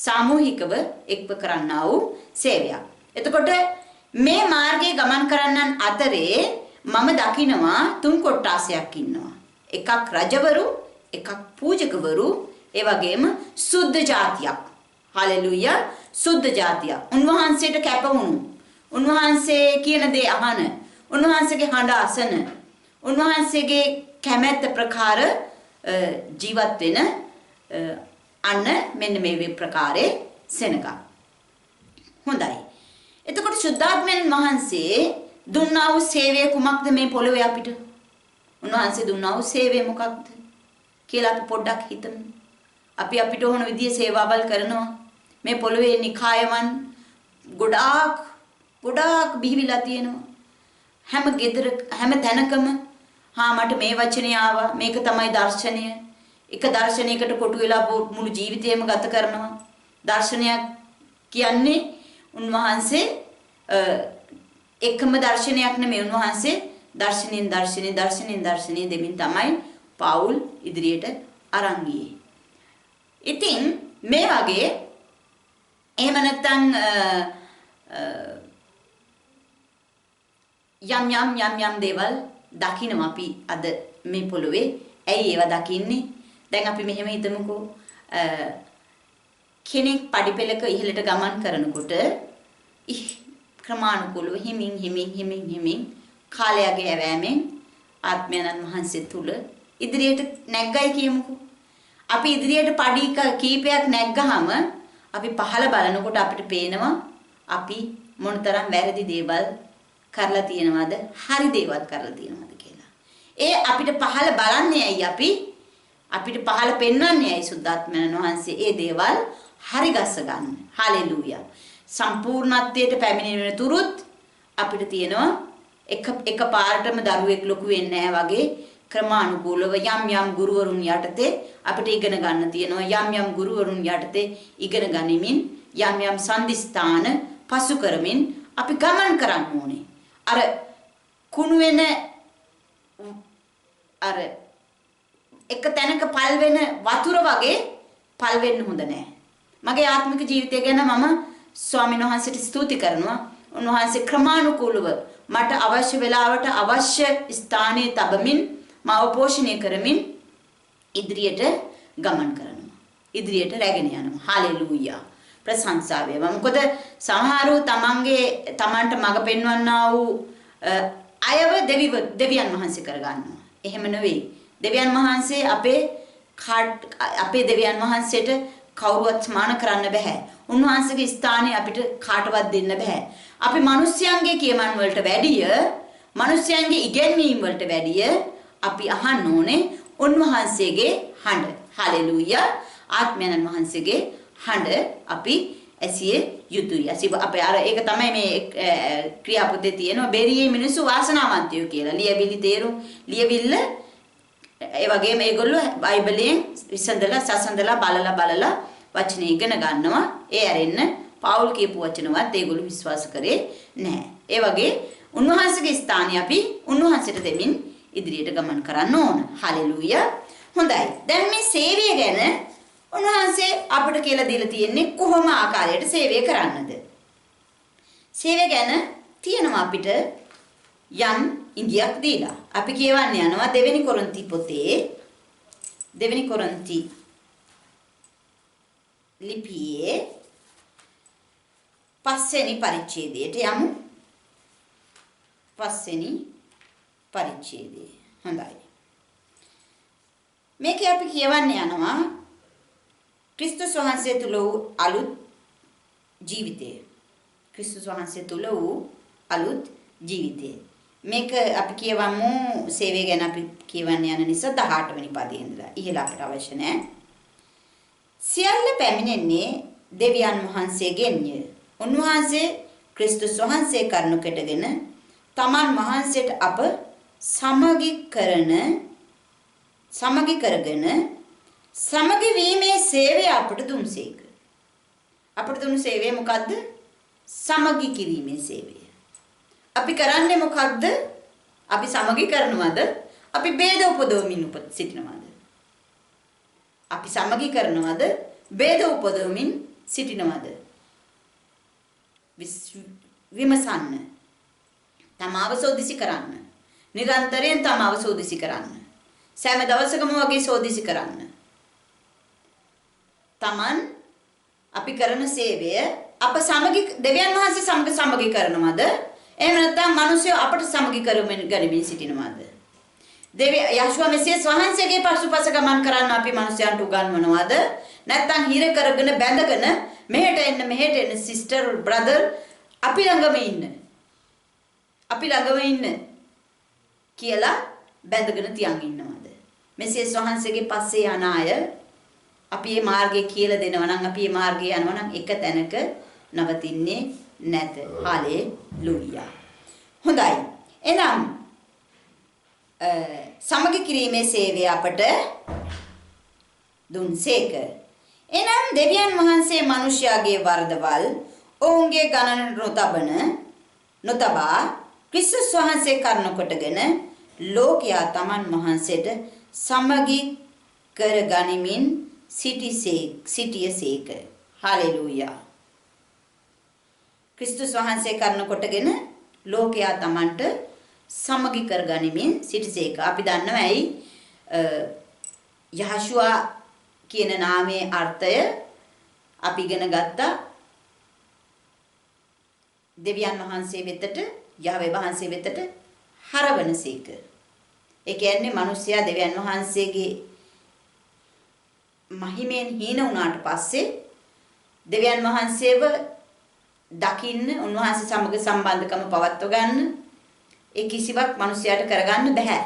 S1: සාමූහිකව එක්ව කරන්නා වූ සේවයක්. එතකොට මේ මාර්ගයේ ගමන් කරන්නන් අතරේ මම දකිනවා තුන් කොට්ටාසයක් ඉන්නවා. එකක් රජවරු, එකක් පූජකවරු, ඒ වගේම සුද්ධ ජාතියක්. හලෙලූයා. සුද්ධ ජාතියක්. උන්වහන්සේට කැප වුණු, උන්වහන්සේ කියන දේ අහන, උන්වහන්සේගේ හඬ අසන, උන්වහන්සේගේ කැමැත්ත ප්‍රකාර ජීවත් වෙන අන්න මෙන්න මේ ප්‍රකාරයේ සෙනග. හොඳයි. එතකොට සුද්ධාත්මයන් වහන්සේ දුන්නා වූ සේවය කුමක්ද මේ පොළොවේ අපිට? උන්වහන්සේ දුන්නා වූ සේවය මොකක්ද කියලා අපි පොඩ්ඩක් හිතමු. අපි අපිට ඕන විදිහේ සේවාවල් කරනවා. මේ පොළොවේ නිකායවන් ගොඩාක් බිහිවිලා තියෙනවා. හැම ගෙදර හැම තැනකම මට මේ වචනේ ආවා. මේක තමයි දර්ශනය. එක දර්ශනයකට කොටු වෙලා මුළු ජීවිතේම ගත කරනවා. දර්ශනයක් කියන්නේ උන්වහන්සේ එකම දර්ශනයක් නෙමෙයි. උන්වහන්සේ දර්ශනෙන් දෙමින් තමයි පවුල් ඉදිරියට අරන් ගියේ. ඉතින් මේ වගේ එහෙම නැත්නම් යම් දේවල් දකින්න අපි අද මේ පොළොවේ. ඇයි ඒවා දකින්නේ? දැන් අපි මෙහෙම හිතමුකෝ. කෙනෙක් පඩිපෙළක ඉහළට ගමන් කරනකොට ක්‍රමානුකූලව හිමින් කාලයගේ ඇවෑමෙන් ආත්මයන්න් වහන්සේ තුල ඉදිරියට නැග්ගයි කියමුකෝ. අපි ඉදිරියට පඩි කීපයක් නැග්ගහම අපි පහළ බලනකොට අපිට පේනවා අපි මොනතරම් වැරදි දේවල් කරලා තියෙනවද, හරි දේවල් කරලා තියෙනවද කියලා. ඒ අපිට පහළ බලන්නේ ඇයි අපිට පහළ පෙන්වන්නේ ඇයි සුද්ධාත්මයන් වහන්සේ ඒ දේවල් හරි ගස්ස ගන්න. හලෙලූයා. සම්පූර්ණත්වයට පැමිණෙන තුරුත් අපිට තියෙනවා එක පාරටම දරුවෙක් ලොකු වෙන්නේ නැහැ වගේ ක්‍රමානුකූලව යම් ගුරුවරුන් යටතේ අපිට ඉගෙන ගන්න තියෙනවා. යම් ගුරුවරුන් යටතේ ඉගෙන ගනිමින් යම් සම්දිස්ථාන පසු කරමින් අපි ගමන් කරන්න ඕනේ. අර කුණු වෙන අර එක තැනක පල් වෙන වතුර වගේ පල් වෙන්න හොඳ නැහැ. මගේ ආත්මික ජීවිතය ගැන මම ස්වාමීන් වහන්සේට ස්තුති කරනවා. උන්වහන්සේ ක්‍රමානුකූලව මට අවශ්‍ය වෙලාවට අවශ්‍ය ස්ථානයේ තබමින් මාව පෝෂණය කරමින් ඉදිරියට ගමන් කරනවා. ඉදිරියට රැගෙන යනවා. හාලෙලූයා. ප්‍රශංසා වේවා. මොකද සමහරව තමන්ට මඟ පෙන්වන්නා වූ අයව දෙවියන් වහන්සේ කරගන්නවා. එහෙම නෙවෙයි. දෙවියන් වහන්සේ අපේ දෙවියන් වහන්සේට කවුරුවත් සමාන කරන්න බෑ. උන්වහන්සේගේ ස්ථානය අපිට කාටවත් දෙන්න බෑ. අපි මිනිස්යන්ගේ කියමන් වලට වැඩිය, මිනිස්යන්ගේ ඉගැන්වීම් වලට වැඩිය අපි අහන්න ඕනේ උන්වහන්සේගේ හඬ. හලෙලූයා. ආත්මයන් වහන්සේගේ හඬ අපි ඇසිය යුතුයි. අපේ අර ඒක තමයි මේ ක්‍රියාපොතේ තියෙනවා බෙරියේ මිනිස්සු වාසනාවන්තයෝ කියලා. ලියවිල්ල ඒ වගේම මේගොල්ලෝ බයිබලයෙන් සසඳලා බලලා වචන ඉගෙන ගන්නවා. ඒ ඇරෙන්න පවුල් කියපු වචනවත් ඒගොල්ලෝ විශ්වාස කරේ නැහැ. ඒ වගේ උන්වහන්සේගේ ස්ථානය අපි උන්වහන්සේට දෙමින් ඉදිරියට ගමන් කරන්න ඕන. හලෙලූයා. හොඳයි. දැන් මේ සේවය ගැන උන්වහන්සේ අපිට කියලා දීලා තියෙන්නේ කොහොම ආකාරයට සේවය කරන්නද? සේවය ගැන තියෙනවා අපිට යම් ඉඟියක් දීලා. අපි කියවන්න යනවා දෙවෙනි කොරින්ති පොතේ දෙවෙනි කොරින්ති ලිපියේ 5 වෙනි පරිච්ඡේදයට යමු. 5 වෙනි පරිච්ඡේදය. හොඳයි. මේකේ අපි කියවන්න යනවා ක්‍රිස්තුස් වහන්සේ තුල වූ අලුත් ජීවිතය. ක්‍රිස්තුස් වහන්සේ තුල වූ අලුත් ජීවිතය. මේක අපි කියවමු සේවය ගැන අපි කියවන්න යන නිසා 18 වෙනි පදේ ඉඳලා ඉහළ අපට අවශ්‍ය නැහැ. සියල්ල පැමිණෙන්නේ දෙවියන් වහන්සේගෙන්ය. උන්වහන්සේ ක්‍රිස්තුස් වහන්සේ කරුණු කෙටගෙන තමන් වහන්සේට අප සමගි කරගෙන සමගි වීමේ සේවය අපට දුන්සේක. අපට දුන්නු සේවය මොකද්ද? සමගි කිරීමේ සේවය. අපි කරන්නේ මොකද්ද? අපි සමගි කරනවද? අපි ભેද උපදවමින් සිටිනවද? අපි සමගි කරනවද? ભેද උපදවමින් සිටිනවද? විමසන්න. තමාව සෝදිසි කරන්න. නිරන්තරයෙන් තමාව සෝදිසි කරන්න. සෑම දවසකම වගේ සෝදිසි කරන්න. තමන් අපි කරන සේවය අප සමගි දෙවියන් වහන්සේ සමග සමගි කරනවද? එහෙම නැත්නම් මිනිස්සු අපට සමගි කරමින් ගනිමින් සිටිනවද? යහුෂුවා මෙසියස් වහන්සේගේ පසුපස ගමන් කරන්න අපි මිනිසයන්ට උගන්වනවද? නැත්නම් හිර කරගෙන බැඳගෙන මෙහෙට එන්න සිස්ටර් බ්‍රදර් අපි ළඟම ඉන්න කියලා බැඳගෙන තියන් ඉන්නවද? මෙසියස් වහන්සේගේ පස්සේ යන අය අපි මේ මාර්ගය කියලා දෙනවා නම් අපි මේ මාර්ගය යනවා නම් එක තැනක නවතින්නේ නැත. හාලෙලූයා. හොඳයි. එහෙනම් සමගි කිරීමේ සේවය අපට දුන්සේක. එහෙනම් දෙවියන් වහන්සේ මිනිසයාගේ වරදවල් ඔවුන්ගේ ගණන නොතබා ක්‍රිස්තුස් වහන්සේ කරුණ කොටගෙන ලෝකයා තමන් වහන්සේට සමගි කර ගනිමින් සිටියසේක. හාලෙලූයා. ක්‍රිස්තුස් වහන්සේ කරුණ කොටගෙන ලෝකයා තමන්ට සමගි කර ගනිමින් සිටිසේක. අපි දන්නවා ඇයි යහෂුවා කියන නාමයේ අර්ථය අපි ඉගෙන ගත්තා දෙවියන් වහන්සේ වෙතට යහවේ වහන්සේ වෙතට හරවනසේක. ඒ කියන්නේ මිනිස්සයා දෙවියන් වහන්සේගේ මහිමෙන් හීන වුණාට පස්සේ දෙවියන් වහන්සේව දකින්න උන්වහන්සේ සමග සම්බන්ධකම පවත්ව ගන්න ඒ කිසිවක් මිනිසයාට කරගන්න බෑ.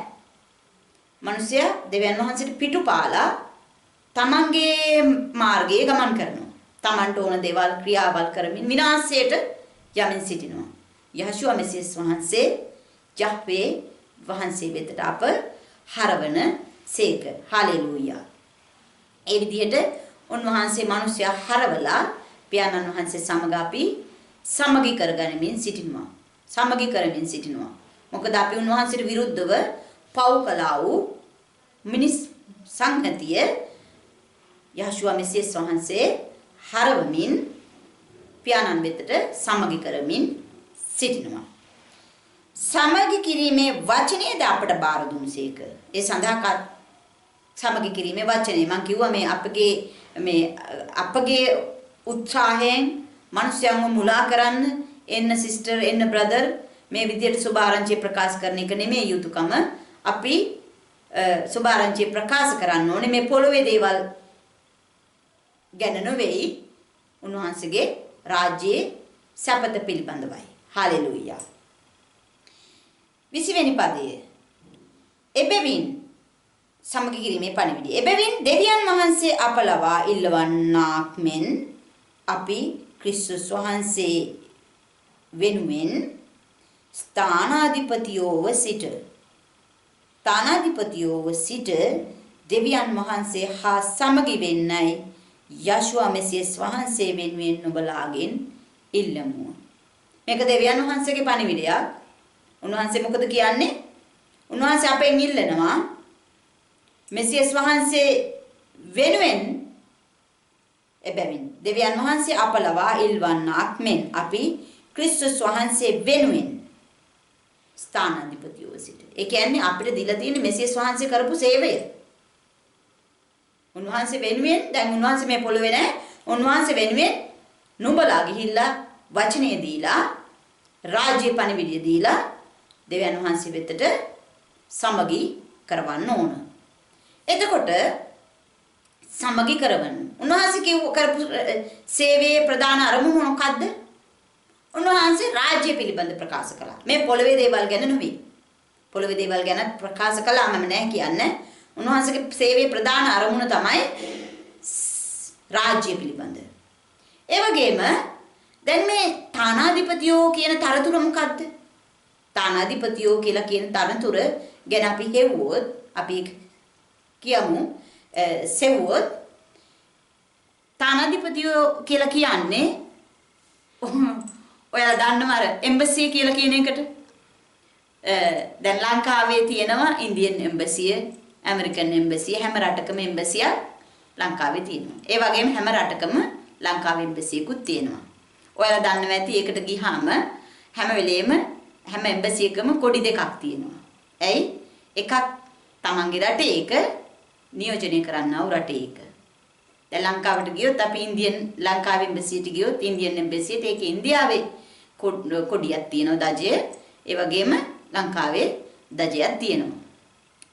S1: මිනිසයා දෙවියන් වහන්සේට පිටුපාලා තමන්ගේ මාර්ගයේ ගමන් කරනවා. තමන්ට ඕන දේවල් ක්‍රියාවල් කරමින් විනාශයට යමින් සිටිනවා. යහෂුවා මෙසියස් වහන්සේ යහ්වේ වහන්සේ වෙතට අප හරවන සේක. හාලෙලූයා. ඒ විදිහට උන්වහන්සේ මිනිසයා හරවලා පියාණන් වහන්සේ සමග අපි සමගි කරගනිමින් සිටිනවා. සමගි කරමින් සිටිනවා. මොකද අපි උන්වහන්සේට විරුද්ධව පව් කළා වූ මිනිස් සංගතිය යහෂුවා මෙසියස් වහන්සේ හරවමින් පියාණන් වෙතට සමගි කරමින් සිටිනවා. සමගි කිරීමේ වචනයද අපට බාර දුන්සේක. ඒ සඳහා සමගි කිරීමේ වචනේ මම කිව්වා අපගේ උත්සාහයෙන් මිනිස්යන්ව මුලා කරන්න එන්න සිස්ටර් එන්න බ්‍රදර් මේ විදියට සුභාරංචිය ප්‍රකාශ කරන එක නෙමෙයි යුතුයකම. අපි සුභාරංචිය ප්‍රකාශ කරන්න ඕනේ මේ පොළොවේ දේවල් ගැන නෙවෙයි උන්වහන්සේගේ රාජ්‍යයේ සැපත පිළිබඳවයි. හාලෙලූයා. 20 වෙනි පදයේ එබැවින් සමගි කිරීමේ පණිවිඩය. එබැවින් දෙවියන් වහන්සේ අප ලවා ඉල්ලවන්නාක් මෙන් අපි ක්‍රිස්තුස් වහන්සේ වෙනුවෙන් ස්ථානාධිපතියෝව සිට දෙවියන් වහන්සේ හා සමගි වෙන්නයි යශුවා මෙසියස් වහන්සේ වෙනුවෙන් නුඹලාගෙන් ඉල්ලමු. මේක දෙවියන් වහන්සේගේ පණිවිඩයක්. උන්වහන්සේ මොකද කියන්නේ? උන්වහන්සේ අපෙන් ඉල්ලනවා මෙසියස් වහන්සේ වෙනුවෙන් එබැවින් දෙවියන් වහන්සේ අප ලවා ඉල්වන්නාක් මෙන් අපි ක්‍රිස්තුස් වහන්සේ වෙනුවෙන් ස්ථානාධිපතියව සිට. ඒ කියන්නේ අපිට දීලා තියෙන මෙසියස් වහන්සේ කරපු සේවය. උන්වහන්සේ වෙනුවෙන් දැන් උන්වහන්සේ මේ පොළොවේ නැහැ. උන්වහන්සේ වෙනුවෙන් නුඹලා ගිහිල්ලා වචනේ දීලා රාජ්‍ය පණිවිඩය දීලා දෙවියන් වහන්සේ වෙතට සමගි කරවන්න ඕන. එතකොට සමගි කරවන්න. උන්වහන්සේ කරපු සේවයේ ප්‍රධාන අරමුණ මොකක්ද? උන්වහන්සේ රාජ්‍ය පිළිබඳ ප්‍රකාශ කළා. මේ පොළොවේ දේවල් ගැන නෙවෙයි. පොළොවේ දේවල් ගැන ප්‍රකාශ කළාම නෑ කියන්නේ. උන්වහන්සේගේ සේවයේ ප්‍රධාන අරමුණ තමයි රාජ්‍ය පිළිබඳ. ඒ වගේම දැන් මේ තානාධිපතියෝ කියන තරතුර මොකද්ද? තානාධිපතියෝ කියලා කියන තරතුර ගැන අපි හෙව්වොත් අපි කියමු සෙව්වොත් තානාධිපතියෝ කියලා කියන්නේ ඔයාලා දන්නව අර එම්බසි කියලා කියන එකට දැන් ලංකාවේ තියෙනවා ඉන්දියන් එම්බසිය ඇමරිකන් එම්බසිය හැම රටකම එම්බසියක් ලංකාවේ තියෙනවා. ඒ වගේම හැම රටකම ලංකාවේ එම්බසියකුත් තියෙනවා. ඔයාලා දන්නවා ඇති ඒකට ගියාම හැම වෙලේම හැම එම්බසියකම කොඩි දෙකක් තියෙනවා. ඇයි? එකක් තමන්ගේ රටේ එක නියෝජනය කරන්නව රටේ එක. දැන් ලංකාවට ගියොත් අපි ලංකාවේ එම්බසියට ගියොත් ඉන්දියන් එම්බසියට ඒක ඉන්දියාවේ කොඩියක් තියෙනවා දජය. ඒ වගේම ලංකාවේ දජයක් තියෙනවා.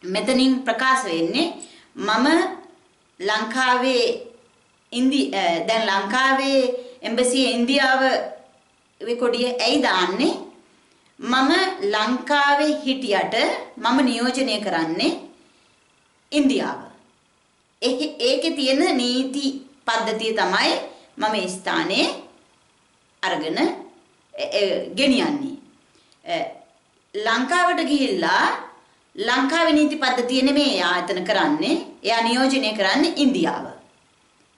S1: මෙතනින් ප්‍රකාශ වෙන්නේ මම ලංකාවේ දැන් ලංකාවේ එම්බසිය ඉන්දියාවේ කොඩිය ඇයි දාන්නේ? මම ලංකාවේ හිටියට මම නියෝජනය කරන්නේ ඉන්දියාව. ඒකේ තියෙන නීති පද්ධතිය තමයි මම ඒ ස්ථානයේ අරගෙන ගෙනියන්නේ. ලංකාවට ගිහිල්ලා ලංකාවේ නීති පද්ධතිය නෙමෙයි ආයතන කරන්නේ. එයා නියෝජනය කරන්නේ ඉන්දියාව.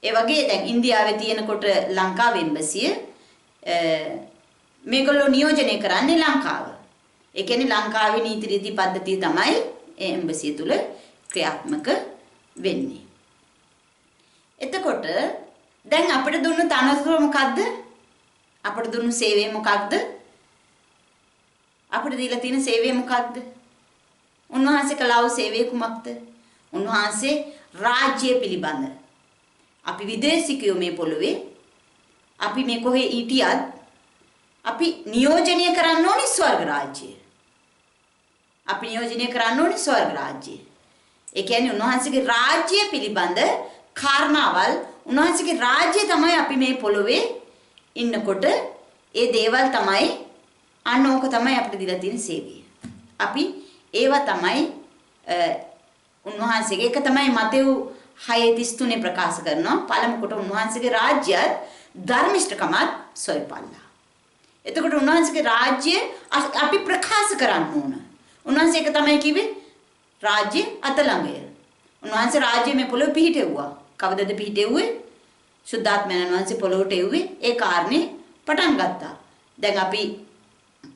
S1: ඒ වගේ දැන් ඉන්දියාවේ තියෙනකොට ලංකාවේ එම්බසිය මේගොල්ලෝ නියෝජනය කරන්නේ ලංකාව. ඒ කියන්නේ ලංකාවේ නීති රීති පද්ධතිය තමයි ඒ එම්බසිය තුල ක්‍රියාත්මක වෙන්නේ. එතකොට දැන් අපිට දුන්න තනතුර මොකද්ද? අපිට දුන්න සේවය මොකක්ද? අපිට දීලා තියෙන සේවය මොකක්ද? උන්වහන්සේ කළා සේවය කුමක්ද? උන්වහන්සේ රාජ්‍ය පිළිබඳ. අපි විදේශිකයෝ මේ පොළොවේ අපි මේ කොහේ හිටියත් අපි නියෝජනය කරන්න ඕනේ ස්වර්ග රාජ්‍යය. අපි නියෝජනය කරන්න ඕනේ ස්වර්ග රාජ්‍යය. ඒ කියන්නේ උන්වහන්සේගේ රාජ්‍ය පිළිබඳ කාරණාවල් උන්වහන්සේගේ රාජ්‍ය තමයි අපි මේ පොළොවේ ඉන්නකොට ඒ දේවල් තමයි අන්න ඕක තමයි අපිට දීලා තියෙන සේවය. අපි ඒවා තමයි උන්වහන්සේගේ එක තමයි මතෙව් 6:33 ප්‍රකාශ කරනවා. පළමු කොට උන්වහන්සේගේ රාජ්‍යයත් ධර්මිෂ්ඨකමත් සොයපල්ලා. එතකොට උන්වහන්සේගේ රාජ්‍ය අපි ප්‍රකාශ කරන්න ඕන. උන්වහන්සේ එක තමයි කිව්වේ රාජ්‍ය අත ළඟය. උන්වහන්සේ රාජ්‍ය මේ පොළොව පිහිටෙව්වා. කවදද පිහිටෙව්වේ? සුද්ධාත්මයන් වහන්සේ පොළොවට එව්වේ ඒ කාරණේ පටන් ගත්තා. දැන් අපි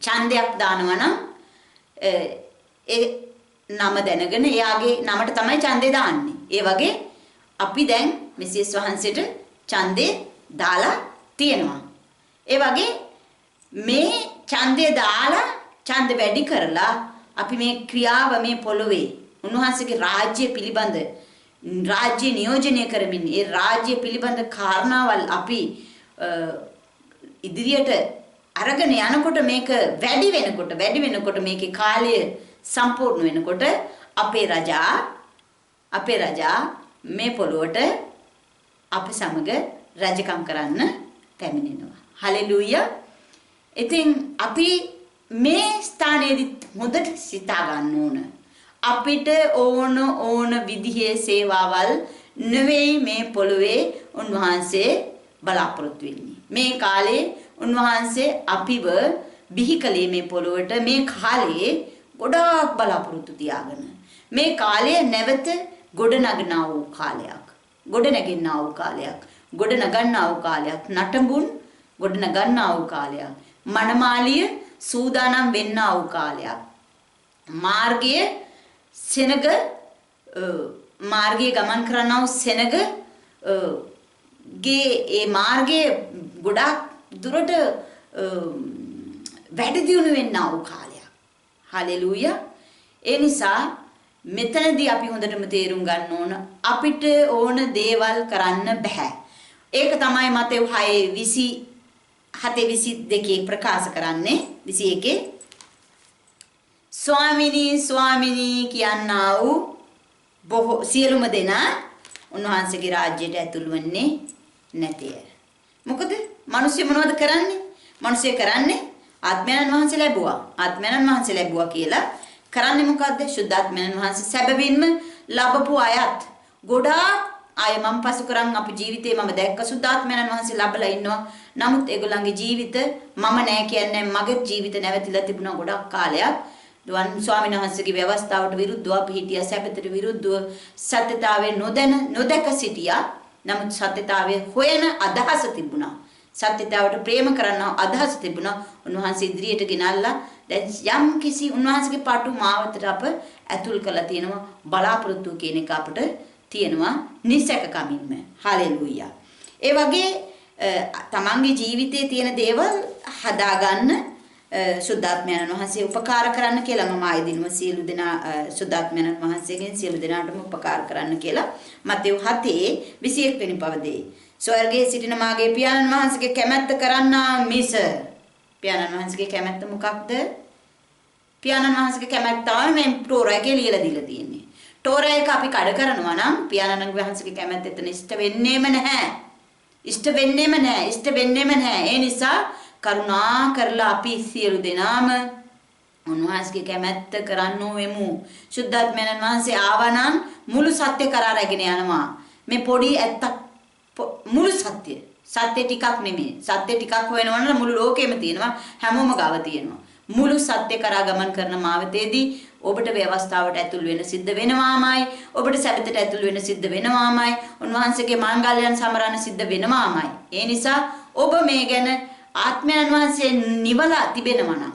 S1: ඡන්දයක් දානවා නම් ඒ නම දැනගෙන එයාගේ නමට තමයි ඡන්දේ දාන්නේ. ඒ වගේ අපි දැන් මෙසියස් වහන්සේට ඡන්දේ දාලා තියෙනවා. ඒ වගේ මේ ඡන්දේ දාලා ඡන්ද වැඩි කරලා අපි මේ ක්‍රියාව මේ පොළොවේ උන්වහන්සේගේ රාජ්‍ය පිළිබඳ රාජ්‍ය නියෝජනය කරමින් ඒ රාජ්‍ය පිළිබඳ කාරණාවල් අපි ඉදිරියට අරගෙන යනකොට මේක වැඩි වෙනකොට මේකේ කාලය සම්පූර්ණ වෙනකොට අපේ රජා මේ පොළොවට අප සමග රජකම් කරන්න පැමිණෙනවා. හලෙලූයා. ඉතින් අපි මේ ස්ථානයේදී හොඳට සිතා ගන්න ඕන. අපිට ඕන විදිහේ සේවාවල් නෙවෙයි මේ පොළොවේ උන්වහන්සේ බලාපොරොත්තු වෙන්නේ. මේ කාලේ උන්වහන්සේ අපිව බිහි කලේ මේ පොළොවට මේ කාලේ ගොඩාක් බලාපොරොත්තු තියාගෙන මේ කාලය නැවත ගොඩනගනා වූ කාලයක්. ගොඩනගන්නා වූ කාලයක්. ගොඩනගන්නා වූ කාලයක්. නටඹුන් ගොඩනගන්නා වූ කාලයක්. මනමාලිය සූදානම් වෙන්නා වූ කාලයක්. මාර්ගයේ ගමන් කරනා වූ සෙනග ඒ මාර්ගයේ ගොඩාක් දුරට වැඩි දියුණු වෙන්නා වූ කාලයක්. හලෙලූයා. ඒ නිසා මෙතනදී අපි හොඳටම තේරුම් ගන්න ඕන අපිට ඕන දේවල් කරන්න බෑ. ඒක තමයි මතෙව් 6:22 ප්‍රකාශ කරන්නේ 21. ස්වාමිනී කියනා වූ බොහෝ සියලුම දෙනා උන්වහන්සේගේ රාජ්‍යයට ඇතුළු වෙන්නේ නැතේ. මොකද මිනිස්සු මොනවද කරන්නේ? මිනිස්සු කරන්නේ ආත්මයන් වහන්සේ ලැබුවා කියලා කරන්නේ මොකද්ද? සුද්ධාත්මයන් වහන්සේ සැබවින්ම ලැබපු අයත් ගොඩාක් අය මම පසු කරන් අපේ ජීවිතේ මම දැක්ක සුද්ධාත්මයන් වහන්සේ ලැබලා ඉන්නවා. නමුත් ඒගොල්ලන්ගේ ජීවිත මම නෑ කියන්නේ මගේ ජීවිත නැවතිලා තිබුණා ගොඩක් කාලයක්. දුවන් ස්වාමීන් වහන්සේගේ ව්‍යවස්ථාවට විරුද්ධව අපි හිටියා. සැපතට විරුද්ධව සත්‍යතාවයේ නොදැක සිටියා. නමුත් සත්‍යතාවයේ හොයන අදහස තිබුණා. සත්‍යතාවට ප්‍රේම කරන අදහස තිබුණා. උන්වහන්සේ ඉදිරියට ගෙනල්ලා දැන් යම් කිසි උන්වහන්සේගේ පාටු මාවතට අප ඇතුල් කරලා තියෙනවා. බලාපොරොත්තු කියන එක අපිට තියෙනවා නිසකකමින්ම. හලෙලූයා. ඒ වගේ තමන්ගේ ජීවිතයේ තියෙන දේවල් හදාගන්න සුද්ධාත්මයන් වහන්සේ උපකාර කරන්න කියලා මම ආයෙ දිනම සියලු දෙනා සුද්ධාත්මයන් වහන්සේගෙන් සියලු දෙනාටම උපකාර කරන්න කියලා මතෙව් 7:21 වෙනි පවදේ. ස්වර්ගයේ සිටින මාගේ පියාණන් වහන්සේගේ කැමැත්ත කරන්නා මිස පියාණන් වහන්සේගේ කැමැත්ත මොකක්ද? පියාණන් වහන්සේගේ කැමැත්ත තමයි මේ ටෝරා එකේ ලියලා දීලා තියෙන්නේ. ටෝරා එක අපි කඩ කරනවා නම් පියාණන් වහන්සේගේ කැමැත්ත එතන ඉෂ්ට වෙන්නේම නැහැ. ඒ නිසා කරුණා කරලා අපි සියලු දෙනාම උන්වහන්සේගේ කැමැත්ත කරන්නෝ වෙමු. සුද්ධාත්මයන් වහන්සේ ආවනම් මුළු සත්‍ය කරා රැගෙන යනවා. මේ පොඩි ඇත්තක් මුළු සත්‍ය ටිකක් නෙමෙයි. සත්‍ය ටිකක් හොයනවනම් මුළු ලෝකෙම තියෙනවා. හැමෝම ගාව තියෙනවා. මුළු සත්‍ය කරා ගමන් කරන මාවතේදී ඔබට ව්‍යවස්ථාවට ඇතුල් වෙන්න සිද්ධ වෙනවාමයි. ඔබට සැබතට ඇතුල් වෙන්න සිද්ධ වෙනවාමයි. උන්වහන්සේගේ මාංගල්‍යයන් සමරන්න සිද්ධ වෙනවාමයි. ඒ නිසා ඔබ මේ ගැන ආත්මයන් වහන්සේ නිවලා තිබෙනවා නම්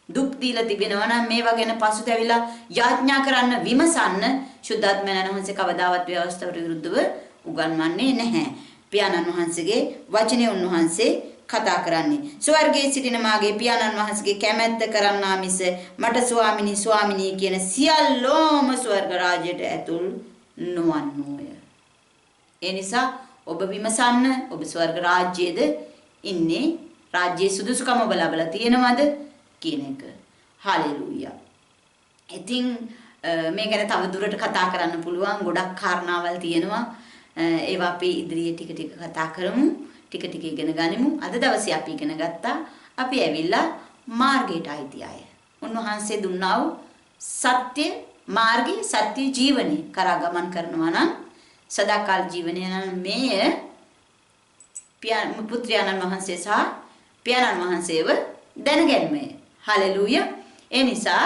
S1: දුක් දීලා තිබෙනවා නම් මේවා ගැන පසුතැවිලා යාඥා කරන්න විමසන්න සුද්ධාත්මයන් වහන්සේ කවදාවත් ව්‍යවස්ථාවට විරුද්ධව උගන්වන්නේ නැහැ. පියාණන් වහන්සේගේ වචනේ උන්වහන්සේ කතා කරන්නේ. ස්වර්ගයේ සිටින මාගේ පියාණන් වහන්සේගේ කැමැත්ත කරන්නා මිස මට ස්වාමිනී කියන සියල්ලෝම ස්වර්ග රාජ්‍යයට ඇතුල් නොවන්නෝය. ඒ නිසා ඔබ විමසන්න ඔබ ස්වර්ග රාජ්‍යයේද ඉන්නේ රාජ්‍යයේ සුදුසුකම ඔබ ලබලා තියෙනවද කියන එක. හලෙලූයා. ඉතින් මේ ගැන තව දුරට කතා කරන්න පුළුවන් ගොඩක් කාරණාවල් තියෙනවා. ඒවා අපි ඉදිරියේ ටික ටික කතා කරමු. ටික ටික ඉගෙන ගනිමු. අද දවසේ අපි ඉගෙන ගත්තා. අපි ඇවිල්ලා මාර්ගයට අයිති අය. උන්වහන්සේ දුන්නා වූ සත්‍ය මාර්ගය සත්‍ය ජීවනය කරා ගමන් කරනවා නම් සදාකාල ජීවනය නම් මේ පුත්‍රයාණන් වහන්සේ සහ පියාණන් වහන්සේව දැනගැන්මේ. හලෙලූයා. ඒ නිසා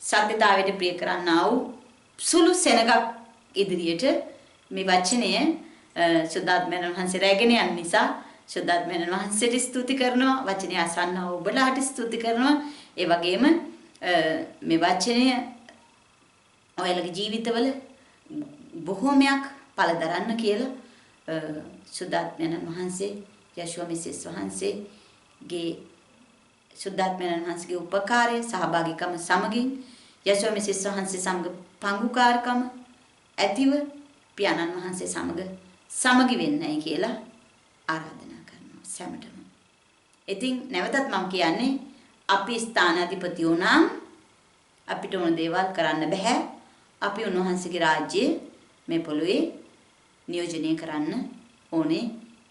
S1: සත්‍යතාවයට ප්‍රිය කරන්නා වූ සුළු සෙනගක් ඉදිරියට මේ වචනය සුද්ධාත්මයන් වහන්සේ රැගෙන යන නිසා සුද්ධාත්මයන් වහන්සේට ස්තුති කරනවා. වචනය අසන්න ඔබලාට ස්තුති කරනවා. ඒ වගේම මේ වචනය ඔයාලගේ ජීවිතවල බොහෝමයක් පළ දරන්න කියලා සුද්ධාත්මයන් වහන්සේ යශුවා මෙසිස් වහන්සේගේ සුද්ධාත්මයන් වහන්සේගේ උපකාරය සහභාගීකම සමගින් යශුවා මෙසිස් වහන්සේ සමග පංගුකාරකම ඇතිව පියාණන් වහන්සේ සමග සමගි වෙන්නයි කියලා ආරාධනා කරනවා සැමටම. ඉතින් නැවතත් මම කියන්නේ අපි ස්ථානාධිපතියෝ නම් අපිට ඕන දේවල් කරන්න බෑ. අපි උන්වහන්සේගේ රාජ්‍යය මේ පොළොවේ නියෝජනය කරන්න ඕනේ.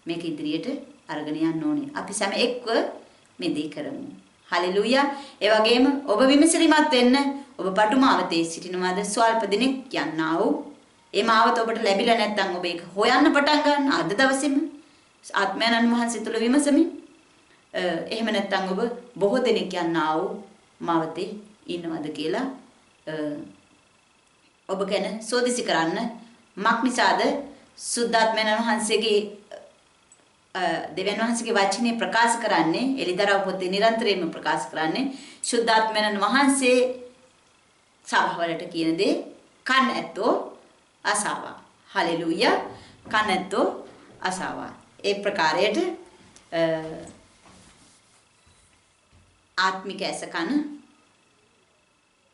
S1: මේක ඉදිරියට අරගෙන යන්න ඕනේ. අපි සෑම එක්ව මේ දේ කරමු. හලෙලූයා. ඒ වගේම ඔබ විමසිලිමත් වෙන්න. ඔබ පටුමාවතේ සිටිනවාද? ස්වල්ප දිනක් යන්නා වූ ඒ මාවත ඔබට ලැබිලා නැත්නම් ඔබ ඒක හොයන්න පටන් ගන්න අද දවසේම ආත්මයන්න් වහන්සේ තුල විමසමින්. එහෙම නැත්නම් ඔබ බොහෝ දෙනෙක් යන්නා වූ මාවතේ ඉන්නවද කියලා ඔබ ගැන සෝදිසි කරන්න. මක් නිසාද සුද්ධාත්මයන් වහන්සේගේ දෙවියන් වහන්සේගේ වචනේ ප්‍රකාශ කරන්නේ එලිදරව් පොතේ නිරන්තරයෙන්ම ප්‍රකාශ කරන්නේ සුද්ධාත්මයන් වහන්සේ සභාවලට කියන දේ කන් ඇත්තෝ අසාවා. හලෙලූයා. කන් ඇත්තෝ අසාවා. ඒ ප්‍රකාරයට ආත්මික ඇස කන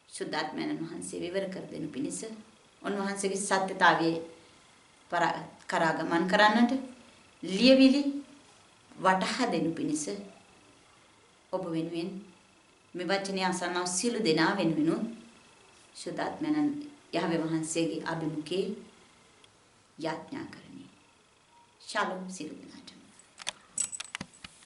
S1: සුද්ධාත්මයන් වහන්සේ විවර කර දෙනු පිණිස උන්වහන්සේගේ සත්‍යතාවයේ කරා ගමන් කරන්නට ලියවිලි වටහා දෙනු පිණිස ඔබ වෙනුවෙන් මේ වචනේ අසන සියලු දෙනා වෙනුවෙන් සුද්ධාත්මයන් යහවේ වහන්සේගේ අභිමුඛේ යාඥා කරමි. ශාලොම් සියලු දෙනාට.